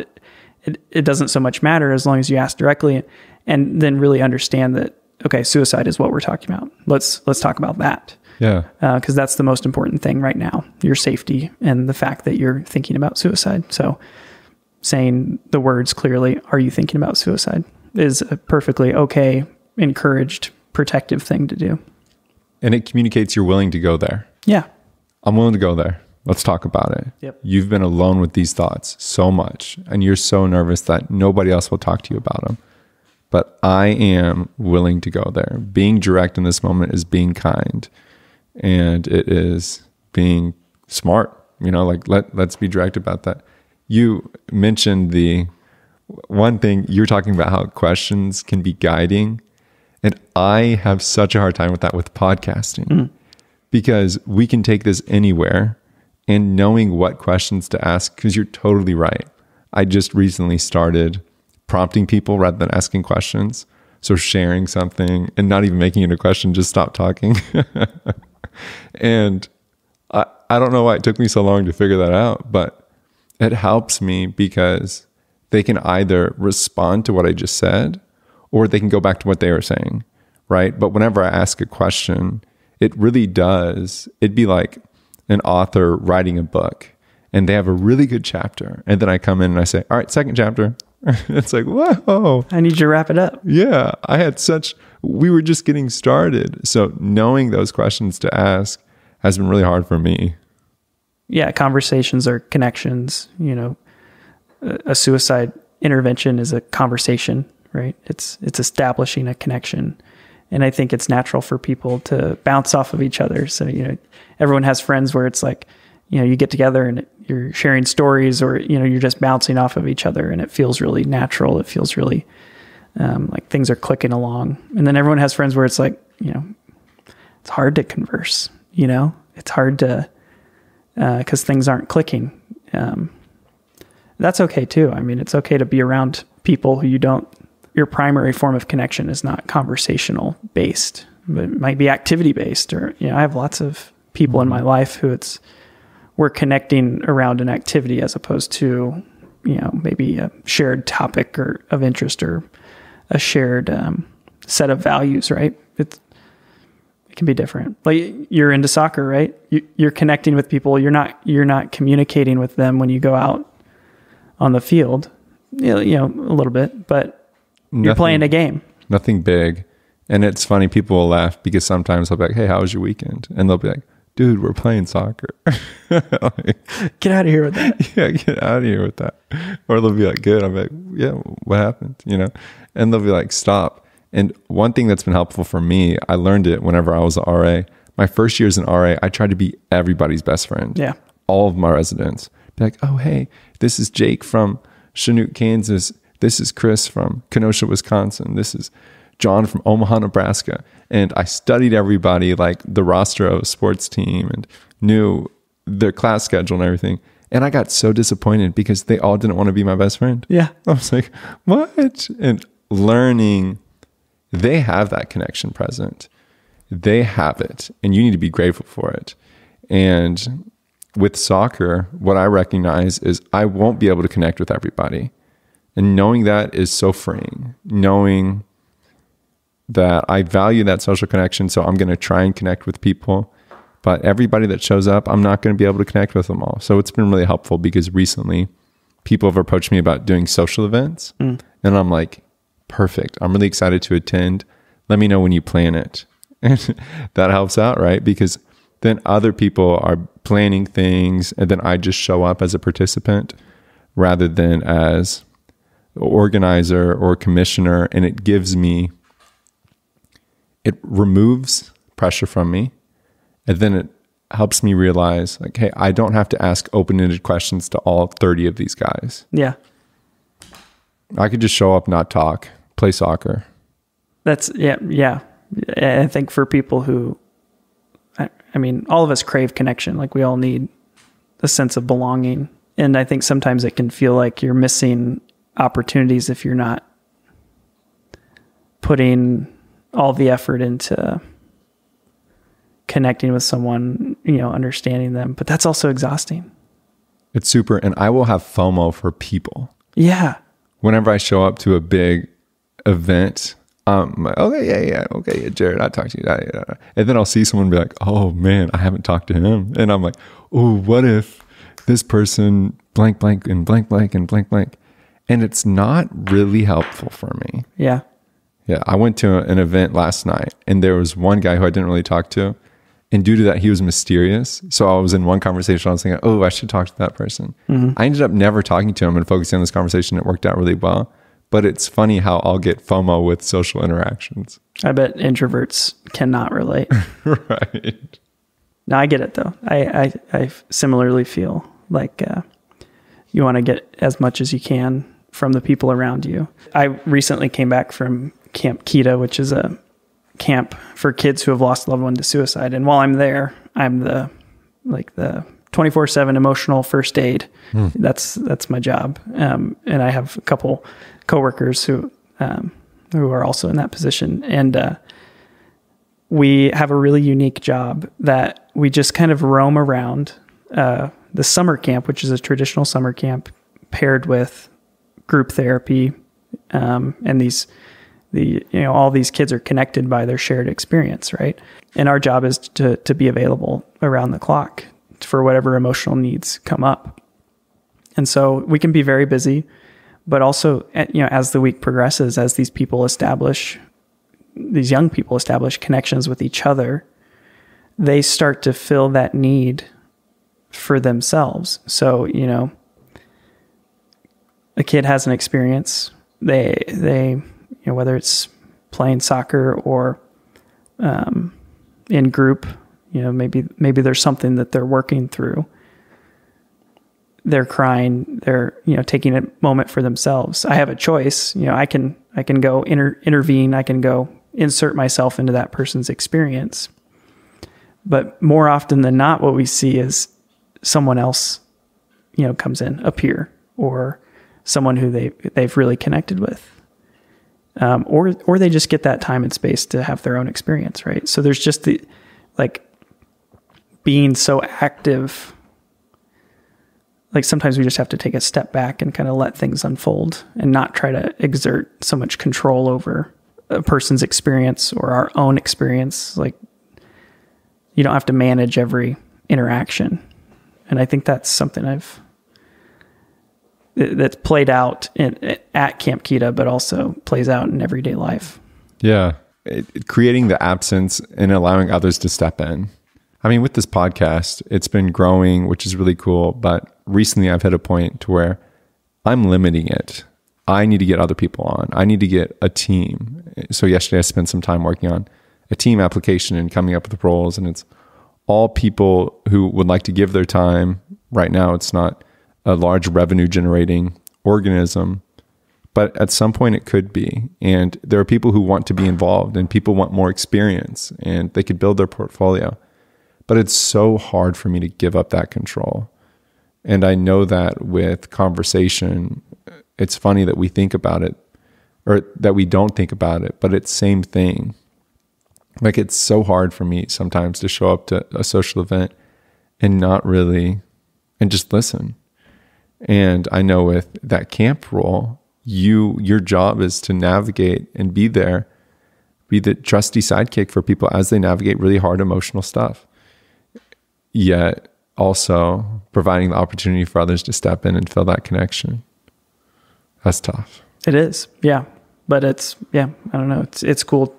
It doesn't so much matter as long as you ask directly and then really understand that, okay, suicide is what we're talking about. Let's talk about that. Yeah. Because that's the most important thing right now, your safety and the fact that you're thinking about suicide. So saying the words clearly, are you thinking about suicide, is a perfectly okay, encouraged, protective thing to do. And it communicates you're willing to go there. Yeah. I'm willing to go there. Let's talk about it. Yep. You've been alone with these thoughts so much, and you're so nervous that nobody else will talk to you about them. But I am willing to go there. Being direct in this moment is being kind, and it is being smart. Let's be direct about that. You mentioned the one thing, you're talking about how questions can be guiding. And I have such a hard time with that with podcasting because we can take this anywhere, and knowing what questions to ask, because you're totally right. I just recently started prompting people rather than asking questions. So sharing something and not even making it a question, just stop talking. And I don't know why it took me so long to figure that out, but it helps me because they can either respond to what I just said or they can go back to what they were saying, right? But whenever I ask a question, it really does. It'd be like an author writing a book and they have a really good chapter. And then I come in and I say, all right, second chapter. It's like, whoa. I need you to wrap it up. Yeah. We were just getting started. So knowing those questions to ask has been really hard for me. Yeah. Conversations are connections. A suicide intervention is a conversation, right? It's establishing a connection. And I think it's natural for people to bounce off of each other. So, everyone has friends where it's like, you get together and you're sharing stories or, you're just bouncing off of each other and it feels really natural. It feels really like things are clicking along. And then everyone has friends where it's like, it's hard to converse, it's hard to, because things aren't clicking. That's okay too. I mean, it's okay to be around people who your primary form of connection is not conversational based, but it might be activity based. Or, I have lots of people in my life who we're connecting around an activity as opposed to, maybe a shared topic or of interest or a shared set of values, right? It can be different. Like you're into soccer, right? You're connecting with people. You're not communicating with them when you go out on the field, a little bit, but you're playing a game. Nothing big. And it's funny, people will laugh because sometimes I'll be like, hey, how was your weekend? And they'll be like, dude, we're playing soccer. Get out of here with that. Yeah, get out of here with that. Or they'll be like, good. I'm like, yeah, what happened? And they'll be like, stop. And one thing that's been helpful for me, I learned it whenever I was an RA. My first year as an RA, I tried to be everybody's best friend. Yeah. All of my residents. Be like, oh, hey, this is Jake from Chinook, Kansas. This is Chris from Kenosha, Wisconsin. This is John from Omaha, Nebraska. And I studied everybody, like the roster of a sports team, and knew their class schedule and everything. And I got so disappointed because they all didn't want to be my best friend. Yeah. I was like, what? And learning, they have that connection present. They have it, and you need to be grateful for it. And with soccer, what I recognize is I won't be able to connect with everybody. And knowing that is so freeing. Knowing that I value that social connection, so I'm going to try and connect with people. But everybody that shows up, I'm not going to be able to connect with them all. So it's been really helpful because recently people have approached me about doing social events. And I'm like, perfect. I'm really excited to attend. Let me know when you plan it. And that helps out, right? Because then other people are planning things and then I just show up as a participant rather than as organizer or commissioner. And it removes pressure from me. And then it helps me realize like, hey, I don't have to ask open-ended questions to all 30 of these guys. Yeah. I could just show up, not talk, play soccer. Yeah. I think for people who, I mean, all of us crave connection. Like we all need a sense of belonging. And I think sometimes it can feel like you're missing opportunities if you're not putting all the effort into connecting with someone, understanding them. But that's also exhausting. It's super. And I will have FOMO for people. Yeah. Whenever I show up to a big event, okay, Jared, I'll talk to you. Yeah. And then I'll see someone be like, oh man, I haven't talked to him. And I'm like, oh, what if this person blank, blank, and blank, blank, and blank, blank. And it's not really helpful for me. Yeah. Yeah. I went to an event last night and there was one guy who I didn't really talk to. And due to that, he was mysterious. So I was in one conversation, I was thinking, oh, I should talk to that person. Mm-hmm. I ended up never talking to him and focusing on this conversation. It worked out really well. But it's funny how I'll get FOMO with social interactions. I bet introverts cannot relate. Right. No, I get it though. I similarly feel like you want to get as much as you can from the people around you. I recently came back from Camp Kita, which is a camp for kids who have lost a loved one to suicide. And while I'm there, I'm the 24/7 emotional first aid. That's my job. And I have a couple coworkers who are also in that position. And we have a really unique job that we just kind of roam around the summer camp, which is a traditional summer camp paired with group therapy. And all these kids are connected by their shared experience, right? And our job is to be available around the clock for whatever emotional needs come up. And so we can be very busy, but also, as the week progresses, as these young people establish connections with each other, they start to feel that need for themselves. So, a kid has an experience, they whether it's playing soccer or in group, maybe there's something that they're working through. They're crying, they're, taking a moment for themselves. I have a choice. I can go intervene. I can go insert myself into that person's experience. But more often than not, what we see is someone else, comes in, a peer, or someone who they've really connected with. Or they just get that time and space to have their own experience, right? So there's just being so active. Like sometimes we just have to take a step back and kind of let things unfold and not try to exert so much control over a person's experience or our own experience. Like you don't have to manage every interaction. And I think that's something that's played out at Camp Kita, but also plays out in everyday life. Yeah. Creating the absence and allowing others to step in. I mean, with this podcast, it's been growing, which is really cool. But recently I've hit a point to where I'm limiting it. I need to get other people on. I need to get a team. So yesterday I spent some time working on a team application and coming up with roles. And it's all people who would like to give their time. Right now, it's not a large revenue generating organism, but at some point it could be. And there are people who want to be involved and people want more experience and they could build their portfolio. But it's so hard for me to give up that control. And I know that with conversation, it's funny that we think about it or that we don't think about it, but it's same thing. Like it's so hard for me sometimes to show up to a social event and not really, and just listen. And I know with that camp role, your job is to navigate and be there, be the trusty sidekick for people as they navigate really hard emotional stuff. Yet also providing the opportunity for others to step in and feel that connection. That's tough. It is. Yeah. But I don't know. It's cool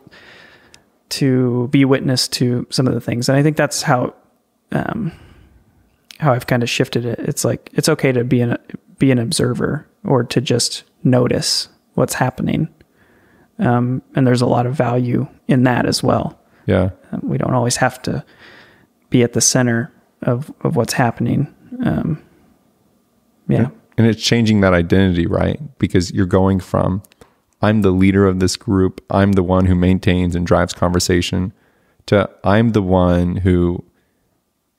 to be witness to some of the things. And I think that's how I've kind of shifted it. It's like, it's okay to be an observer or to just notice what's happening. And there's a lot of value in that as well. Yeah. We don't always have to be at the center of what's happening. Yeah. And it's changing that identity, right? Because you're going from, I'm the leader of this group, I'm the one who maintains and drives conversation, to I'm the one who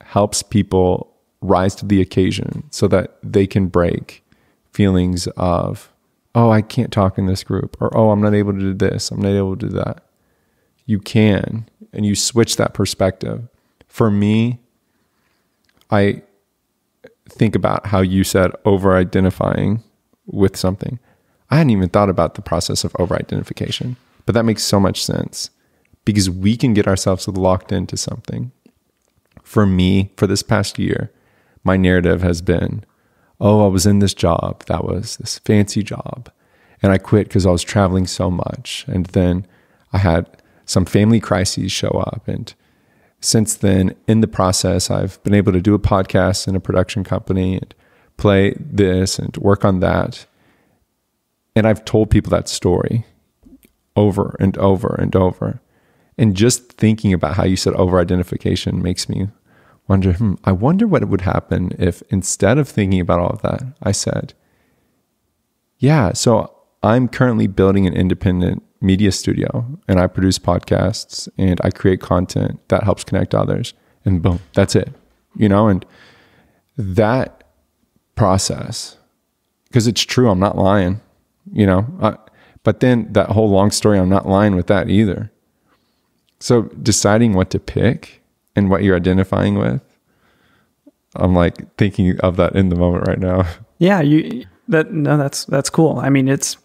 helps people rise to the occasion so that they can break feelings of, oh, I can't talk in this group, or, oh, I'm not able to do this, I'm not able to do that. You can, and you switch that perspective. For me, I think about how you said over-identifying with something. I hadn't even thought about the process of over-identification, but that makes so much sense because we can get ourselves locked into something. For me, for this past year, my narrative has been, oh, I was in this job. That was this fancy job. And I quit because I was traveling so much. And then I had some family crises show up. And since then, in the process, I've been able to do a podcast in a production company and play this and work on that. And I've told people that story over and over and over. And just thinking about how you said over-identification makes me wonder, I wonder what would happen if instead of thinking about all of that, I said, yeah, so I'm currently building an independent media studio and I produce podcasts and I create content that helps connect others. And boom, that's it. And that process, because it's true, I'm not lying, but then that whole long story, I'm not lying with that either. So deciding what to pick and what you're identifying with, I'm like thinking of that in the moment right now. Yeah, that's cool. I mean, it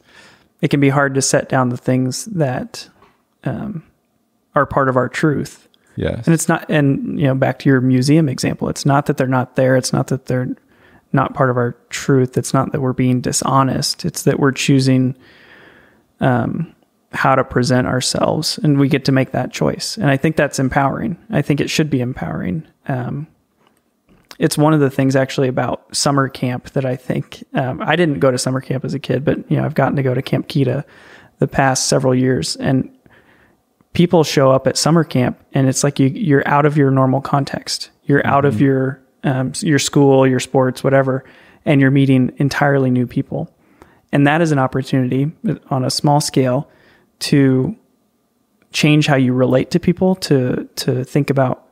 can be hard to set down the things that are part of our truth. Yes. And it's not, and back to your museum example, it's not that they're not there. It's not that they're not part of our truth. It's not that we're being dishonest. It's that we're choosing how to present ourselves, and we get to make that choice. And I think that's empowering. I think it should be empowering. It's one of the things actually about summer camp that I think, I didn't go to summer camp as a kid, but I've gotten to go to Camp Kita the past several years, and people show up at summer camp and it's like you're out of your normal context. You're out of your school, your sports, whatever, and you're meeting entirely new people. And that is an opportunity on a small scale to change how you relate to people, to think about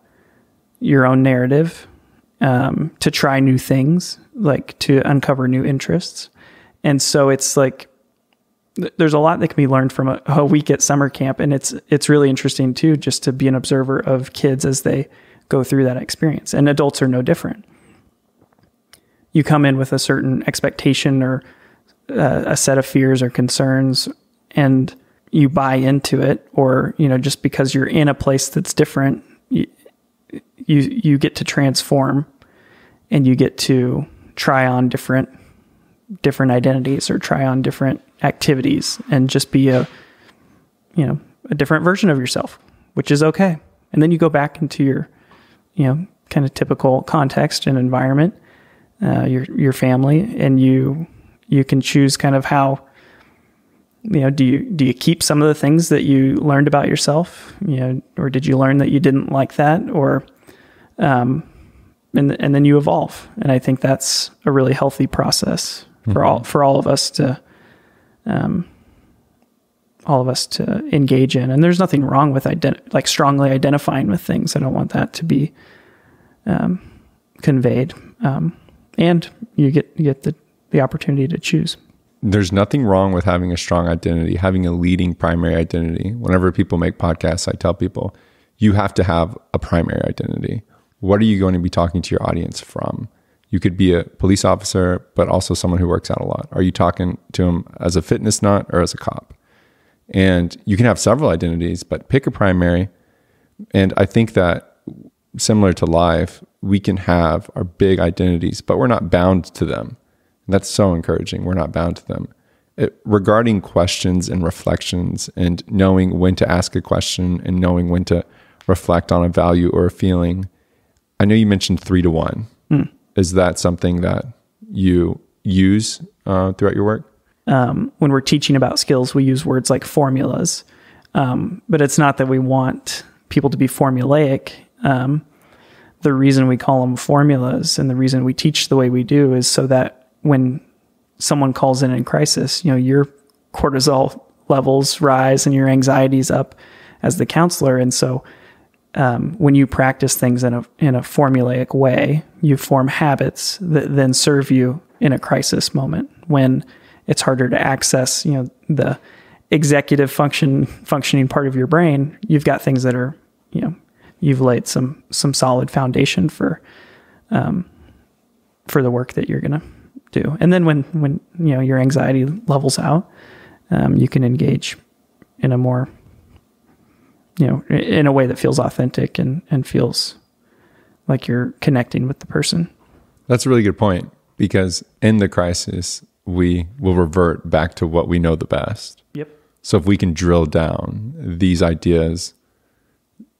your own narrative, to try new things, like to uncover new interests. And so it's like, there's a lot that can be learned from a week at summer camp. And it's really interesting too, just to be an observer of kids as they go through that experience. And adults are no different. You come in with a certain expectation or a set of fears or concerns, and you buy into it, or, just because you're in a place that's different, you get to transform and you get to try on different identities or try on different activities and just be a different version of yourself, which is okay. And then you go back into your, kind of typical context and environment, your family, and you can choose kind of how, do you keep some of the things that you learned about yourself, or did you learn that you didn't like that, or, and then you evolve. And I think that's a really healthy process for all of us to engage in. And there's nothing wrong with strongly identifying with things. I don't want that to be conveyed. And you get the opportunity to choose. There's nothing wrong with having a strong identity, having a leading primary identity. Whenever people make podcasts, I tell people, you have to have a primary identity. What are you going to be talking to your audience from? You could be a police officer, but also someone who works out a lot. Are you talking to them as a fitness nut or as a cop? And you can have several identities, but pick a primary. And I think that similar to life, we can have our big identities, but we're not bound to them. And that's so encouraging. We're not bound to them. Regarding questions and reflections and knowing when to ask a question and knowing when to reflect on a value or a feeling, I know you mentioned 3-to-1. Is that something that you use throughout your work? When we're teaching about skills, we use words like formulas, but it's not that we want people to be formulaic. The reason we call them formulas and the reason we teach the way we do is so that when someone calls in crisis, your cortisol levels rise and your anxiety's up as the counselor. And so when you practice things in a formulaic way, you form habits that then serve you in a crisis moment when it's harder to access, the executive functioning part of your brain. You've got things that are, you've laid some solid foundation for the work that you're going to do. And then when your anxiety levels out, you can engage in a more, in a way that feels authentic and feels like you're connecting with the person. That's a really good point, because in the crisis, we will revert back to what we know the best. Yep. So if we can drill down these ideas,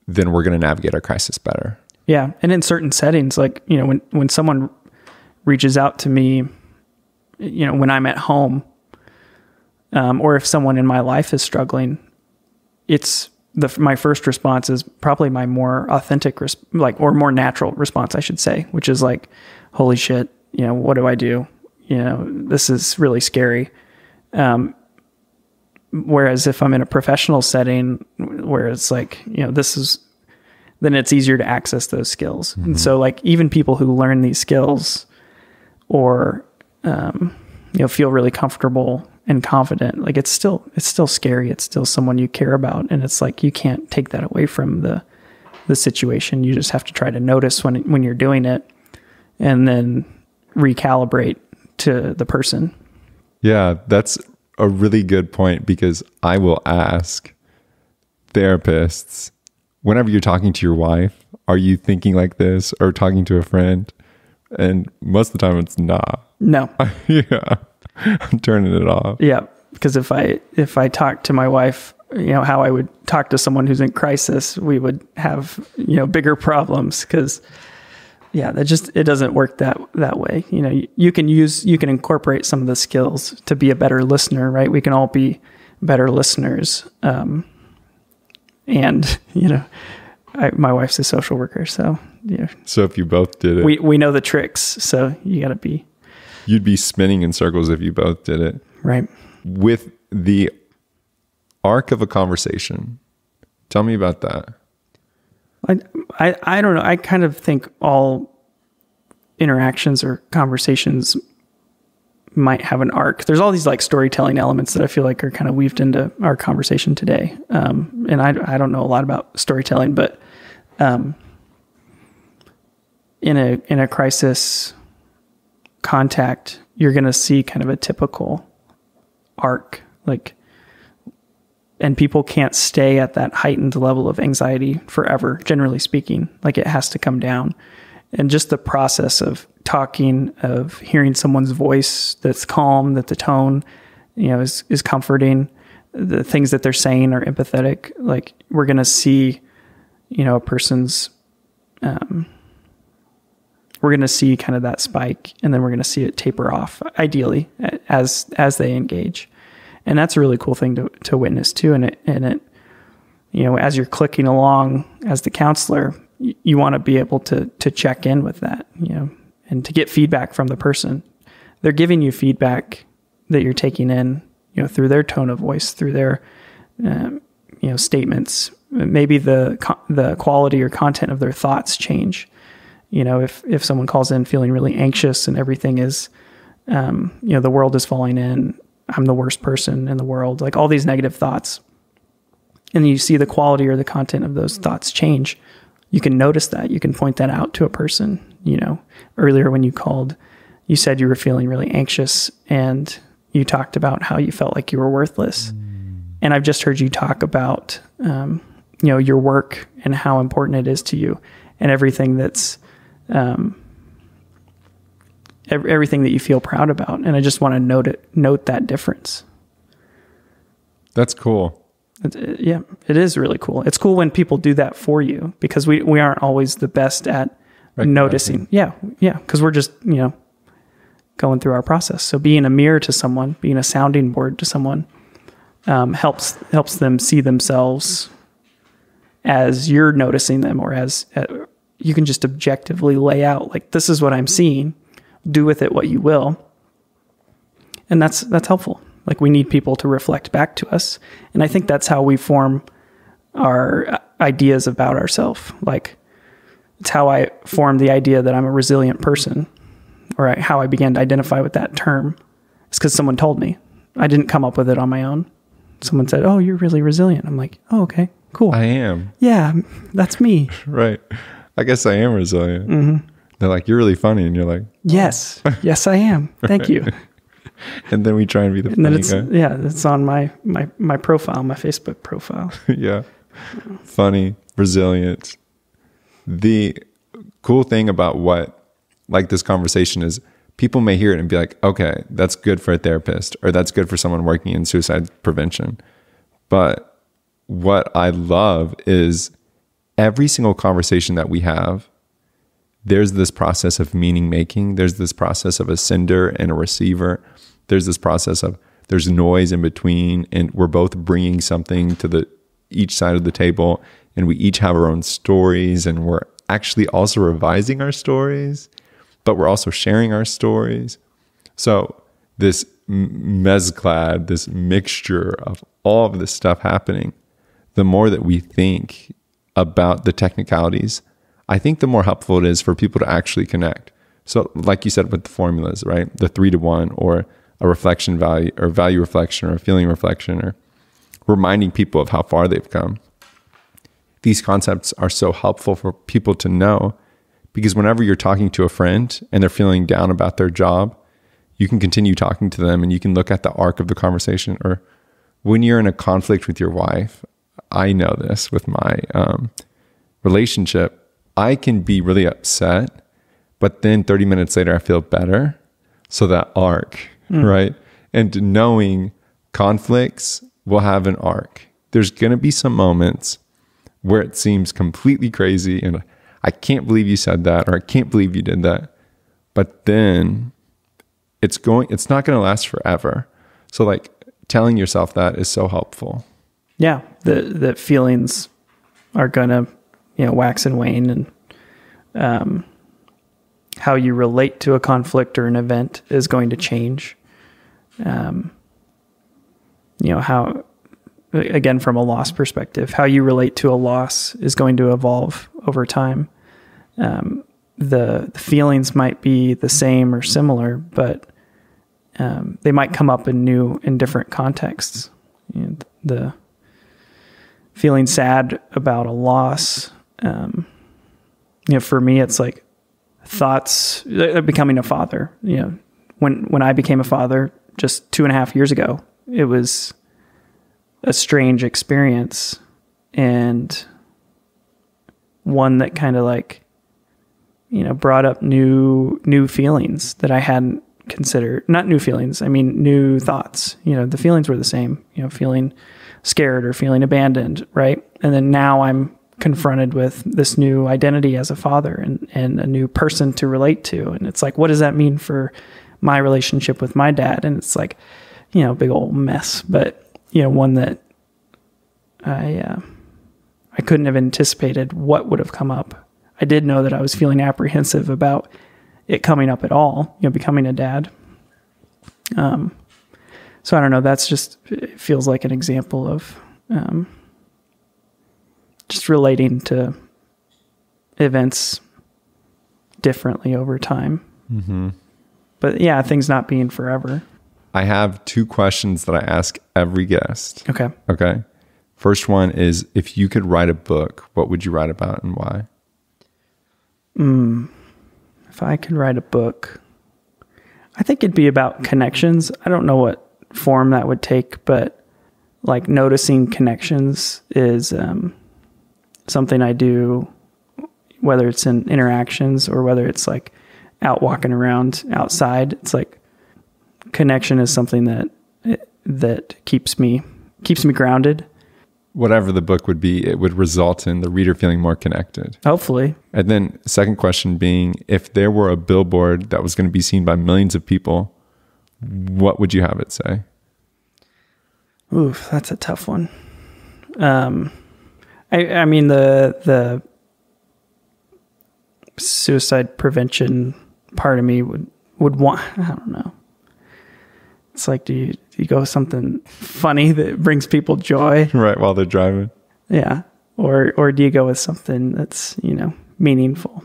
then we're going to navigate our crisis better. Yeah. And in certain settings, like, when someone reaches out to me, when I'm at home, or if someone in my life is struggling, it's my first response is probably my more authentic, or more natural response, I should say, which is like, holy shit, what do I do? This is really scary. Whereas if I'm in a professional setting where it's like, then it's easier to access those skills. Mm-hmm. And so like even people who learn these skills or, feel really comfortable and confident, like it's still scary. It's still someone you care about. And it's like, you can't take that away from the situation. You just have to try to notice when you're doing it and then recalibrate to the person. Yeah, that's a really good point, because I will ask therapists, whenever you're talking to your wife, are you thinking like this, or talking to a friend? And most of the time it's not. No. Yeah. I'm turning it off. Yeah. Because if I talk to my wife, how I would talk to someone who's in crisis, we would have, bigger problems, because it doesn't work that way. You can incorporate some of the skills to be a better listener, right? We can all be better listeners. And, my wife's a social worker, so So if you both did it, we know the tricks. So you'd be spinning in circles if you both did it. Right. With the arc of a conversation, tell me about that. I don't know. I kind of think all interactions or conversations might have an arc. There's all these like storytelling elements that I feel like are kind of weaved into our conversation today. And I don't know a lot about storytelling, but in a crisis contact, you're going to see kind of a typical arc, and people can't stay at that heightened level of anxiety forever, generally speaking. Like, it has to come down. And just the process of talking, of hearing someone's voice that's calm, that the tone, is comforting, the things that they're saying are empathetic. Like, we're going to see, a person's, we're going to see kind of that spike, and then we're going to see it taper off, ideally, as they engage. And that's a really cool thing to witness too. And it, as you're clicking along as the counselor, you want to be able to check in with that, and to get feedback from the person. They're giving you feedback that you're taking in, through their tone of voice, through their, statements. Maybe the quality or content of their thoughts change. If someone calls in feeling really anxious and everything is, the world is falling in, I'm the worst person in the world, like all these negative thoughts, and you see the quality or the content of those thoughts change, you can notice that. You can point that out to a person. Earlier when you called, you said you were feeling really anxious, and you talked about how you felt like you were worthless. And I've just heard you talk about, your work and how important it is to you, and everything that's, everything that you feel proud about. And I just want to note that difference. That's cool. Yeah, it is really cool. It's cool when people do that for you, because we aren't always the best at noticing. Yeah. Because we're just, going through our process. So being a mirror to someone, being a sounding board to someone, helps them see themselves as you're noticing them, or as you can just objectively lay out, like, this is what I'm seeing. Do with it what you will. And that's helpful. Like, we need people to reflect back to us. And I think that's how we form our ideas about ourselves. Like, it's how I formed the idea that I'm a resilient person, or how I began to identify with that term. It's because someone told me. I didn't come up with it on my own. Someone said, "Oh, you're really resilient." I'm like, "Oh, okay, cool. I am." Yeah, that's me. Right. I guess I am resilient. Mm-hmm. They're like, "You're really funny," and you're like, "Yes, yes, I am. Thank you." And then we try and be the funny guy. Yeah, it's on my profile, my Facebook profile. Yeah. Funny, resilient. The cool thing about this conversation is people may hear it and be like, okay, that's good for a therapist, or that's good for someone working in suicide prevention. But what I love is every single conversation that we have, there's this process of meaning making. There's this process of a sender and a receiver. There's this process of there's noise in between, and we're both bringing something to each side of the table, and we each have our own stories, and we're actually also revising our stories, but we're also sharing our stories. So this mezclad, this mixture of all of this stuff happening, the more that we think about the technicalities, I think the more helpful it is for people to actually connect. So like you said with the formulas, right? The 3-to-1, or a reflection value, or value reflection, or a feeling reflection, or reminding people of how far they've come. These concepts are so helpful for people to know, because whenever you're talking to a friend and they're feeling down about their job, you can continue talking to them and you can look at the arc of the conversation. Or when you're in a conflict with your wife, I know this with my relationship, I can be really upset, but then 30 minutes later, I feel better. So that arc, right? And knowing conflicts will have an arc. There's going to be some moments where it seems completely crazy and I can't believe you said that, or I can't believe you did that. But then it's not going to last forever. So like telling yourself that is so helpful. Yeah. The feelings are going to, wax and wane, and how you relate to a conflict or an event is going to change. How, again, from a loss perspective, how you relate to a loss is going to evolve over time. The feelings might be the same or similar, but they might come up in different contexts. The feeling sad about a loss, for me, it's like thoughts, becoming a father. When I became a father just 2.5 years ago, it was a strange experience, and one that kind of brought up new feelings that I hadn't considered. Not new feelings, I mean new thoughts. The feelings were the same, feeling scared or feeling abandoned, right? And then now I'm confronted with this new identity as a father and a new person to relate to. And it's like, what does that mean for my relationship with my dad? And it's like, big old mess, but one that I couldn't have anticipated what would have come up. I did know that I was feeling apprehensive about it coming up at all, becoming a dad. So I don't know, it feels like an example of just relating to events differently over time. Mm-hmm. But yeah, things not being forever. I have 2 questions that I ask every guest. Okay. First one is, if you could write a book, what would you write about and why? If I could write a book, I think it'd be about connections. I don't know what form that would take, but like noticing connections is something I do, whether it's in interactions or whether it's like out walking around outside. It's like connection is something that keeps me grounded. Whatever the book would be, it would result in the reader feeling more connected. Hopefully. And then second question being, if there were a billboard that was going to be seen by millions of people, what would you have it say? Oof, that's a tough one. I mean, the suicide prevention part of me would want, I don't know. It's like, do you go with something funny that brings people joy? Right, while they're driving. Yeah. Or do you go with something that's, meaningful?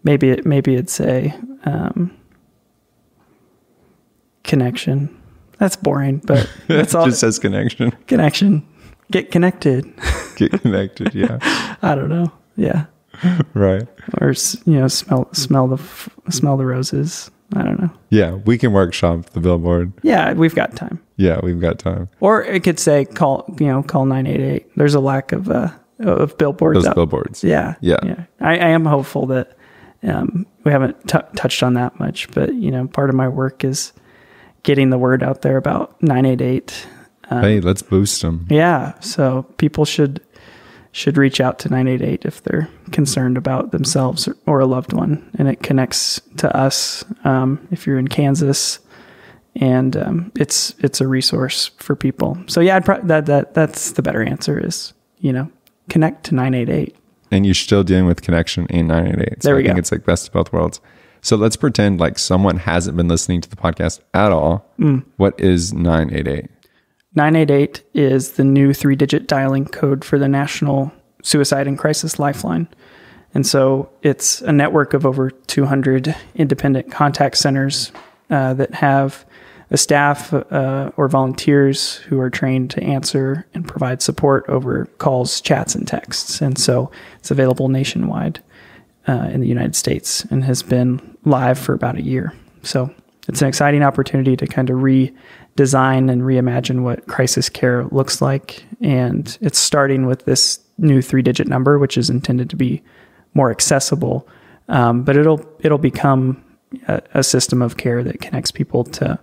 Maybe it'd say connection. That's boring, but that's all. It just says connection. Connection. Get connected. Get connected. Yeah. I don't know. Yeah. Right. Or smell the roses. I don't know. Yeah, we can workshop the billboard. Yeah, we've got time. Yeah, we've got time. Or it could say call 988. There's a lack of billboards. Those billboards. Yeah. I am hopeful that we haven't touched on that much, but part of my work is getting the word out there about 988. Hey, let's boost them. Yeah, so people should reach out to 988 if they're concerned about themselves or a loved one, and it connects to us if you're in Kansas, and it's a resource for people. So yeah, that's the better answer is connect to 988. And you're still dealing with connection in 988. So I think it's like best of both worlds. So let's pretend like someone hasn't been listening to the podcast at all. What is 988? 988 is the new 3-digit dialing code for the National Suicide and Crisis Lifeline. And so it's a network of over 200 independent contact centers that have a staff or volunteers who are trained to answer and provide support over calls, chats, and texts. And so it's available nationwide in the United States and has been live for about a year. So it's an exciting opportunity to kind of redesign and reimagine what crisis care looks like. And it's starting with this new 3-digit number, which is intended to be more accessible. But it'll become a system of care that connects people to,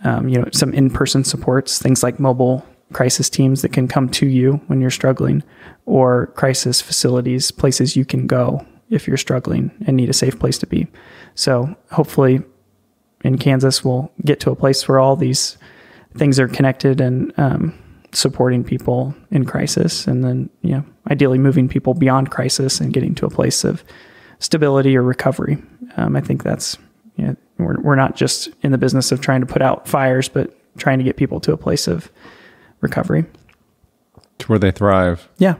some in-person supports, things like mobile crisis teams that can come to you when you're struggling, or crisis facilities, places you can go if you're struggling and need a safe place to be. So hopefully in Kansas, we'll get to a place where all these things are connected and supporting people in crisis, and then ideally moving people beyond crisis and getting to a place of stability or recovery. I think that's we're not just in the business of trying to put out fires, but trying to get people to a place of recovery, to where they thrive. Yeah,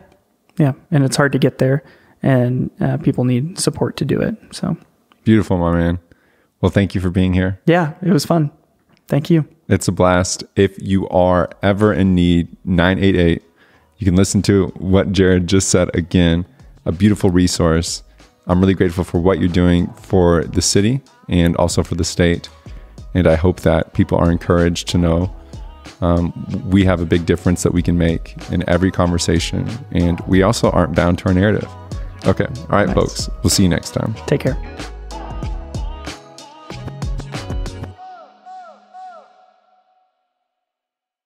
and it's hard to get there, and people need support to do it. So beautiful, my man. Well, thank you for being here. Yeah, it was fun. Thank you. It's a blast. If you are ever in need, 988, you can listen to what Jared just said again, a beautiful resource. I'm really grateful for what you're doing for the city and also for the state. And I hope that people are encouraged to know we have a big difference that we can make in every conversation. And we also aren't bound to our narrative. Okay. All right, nice. Folks. We'll see you next time. Take care.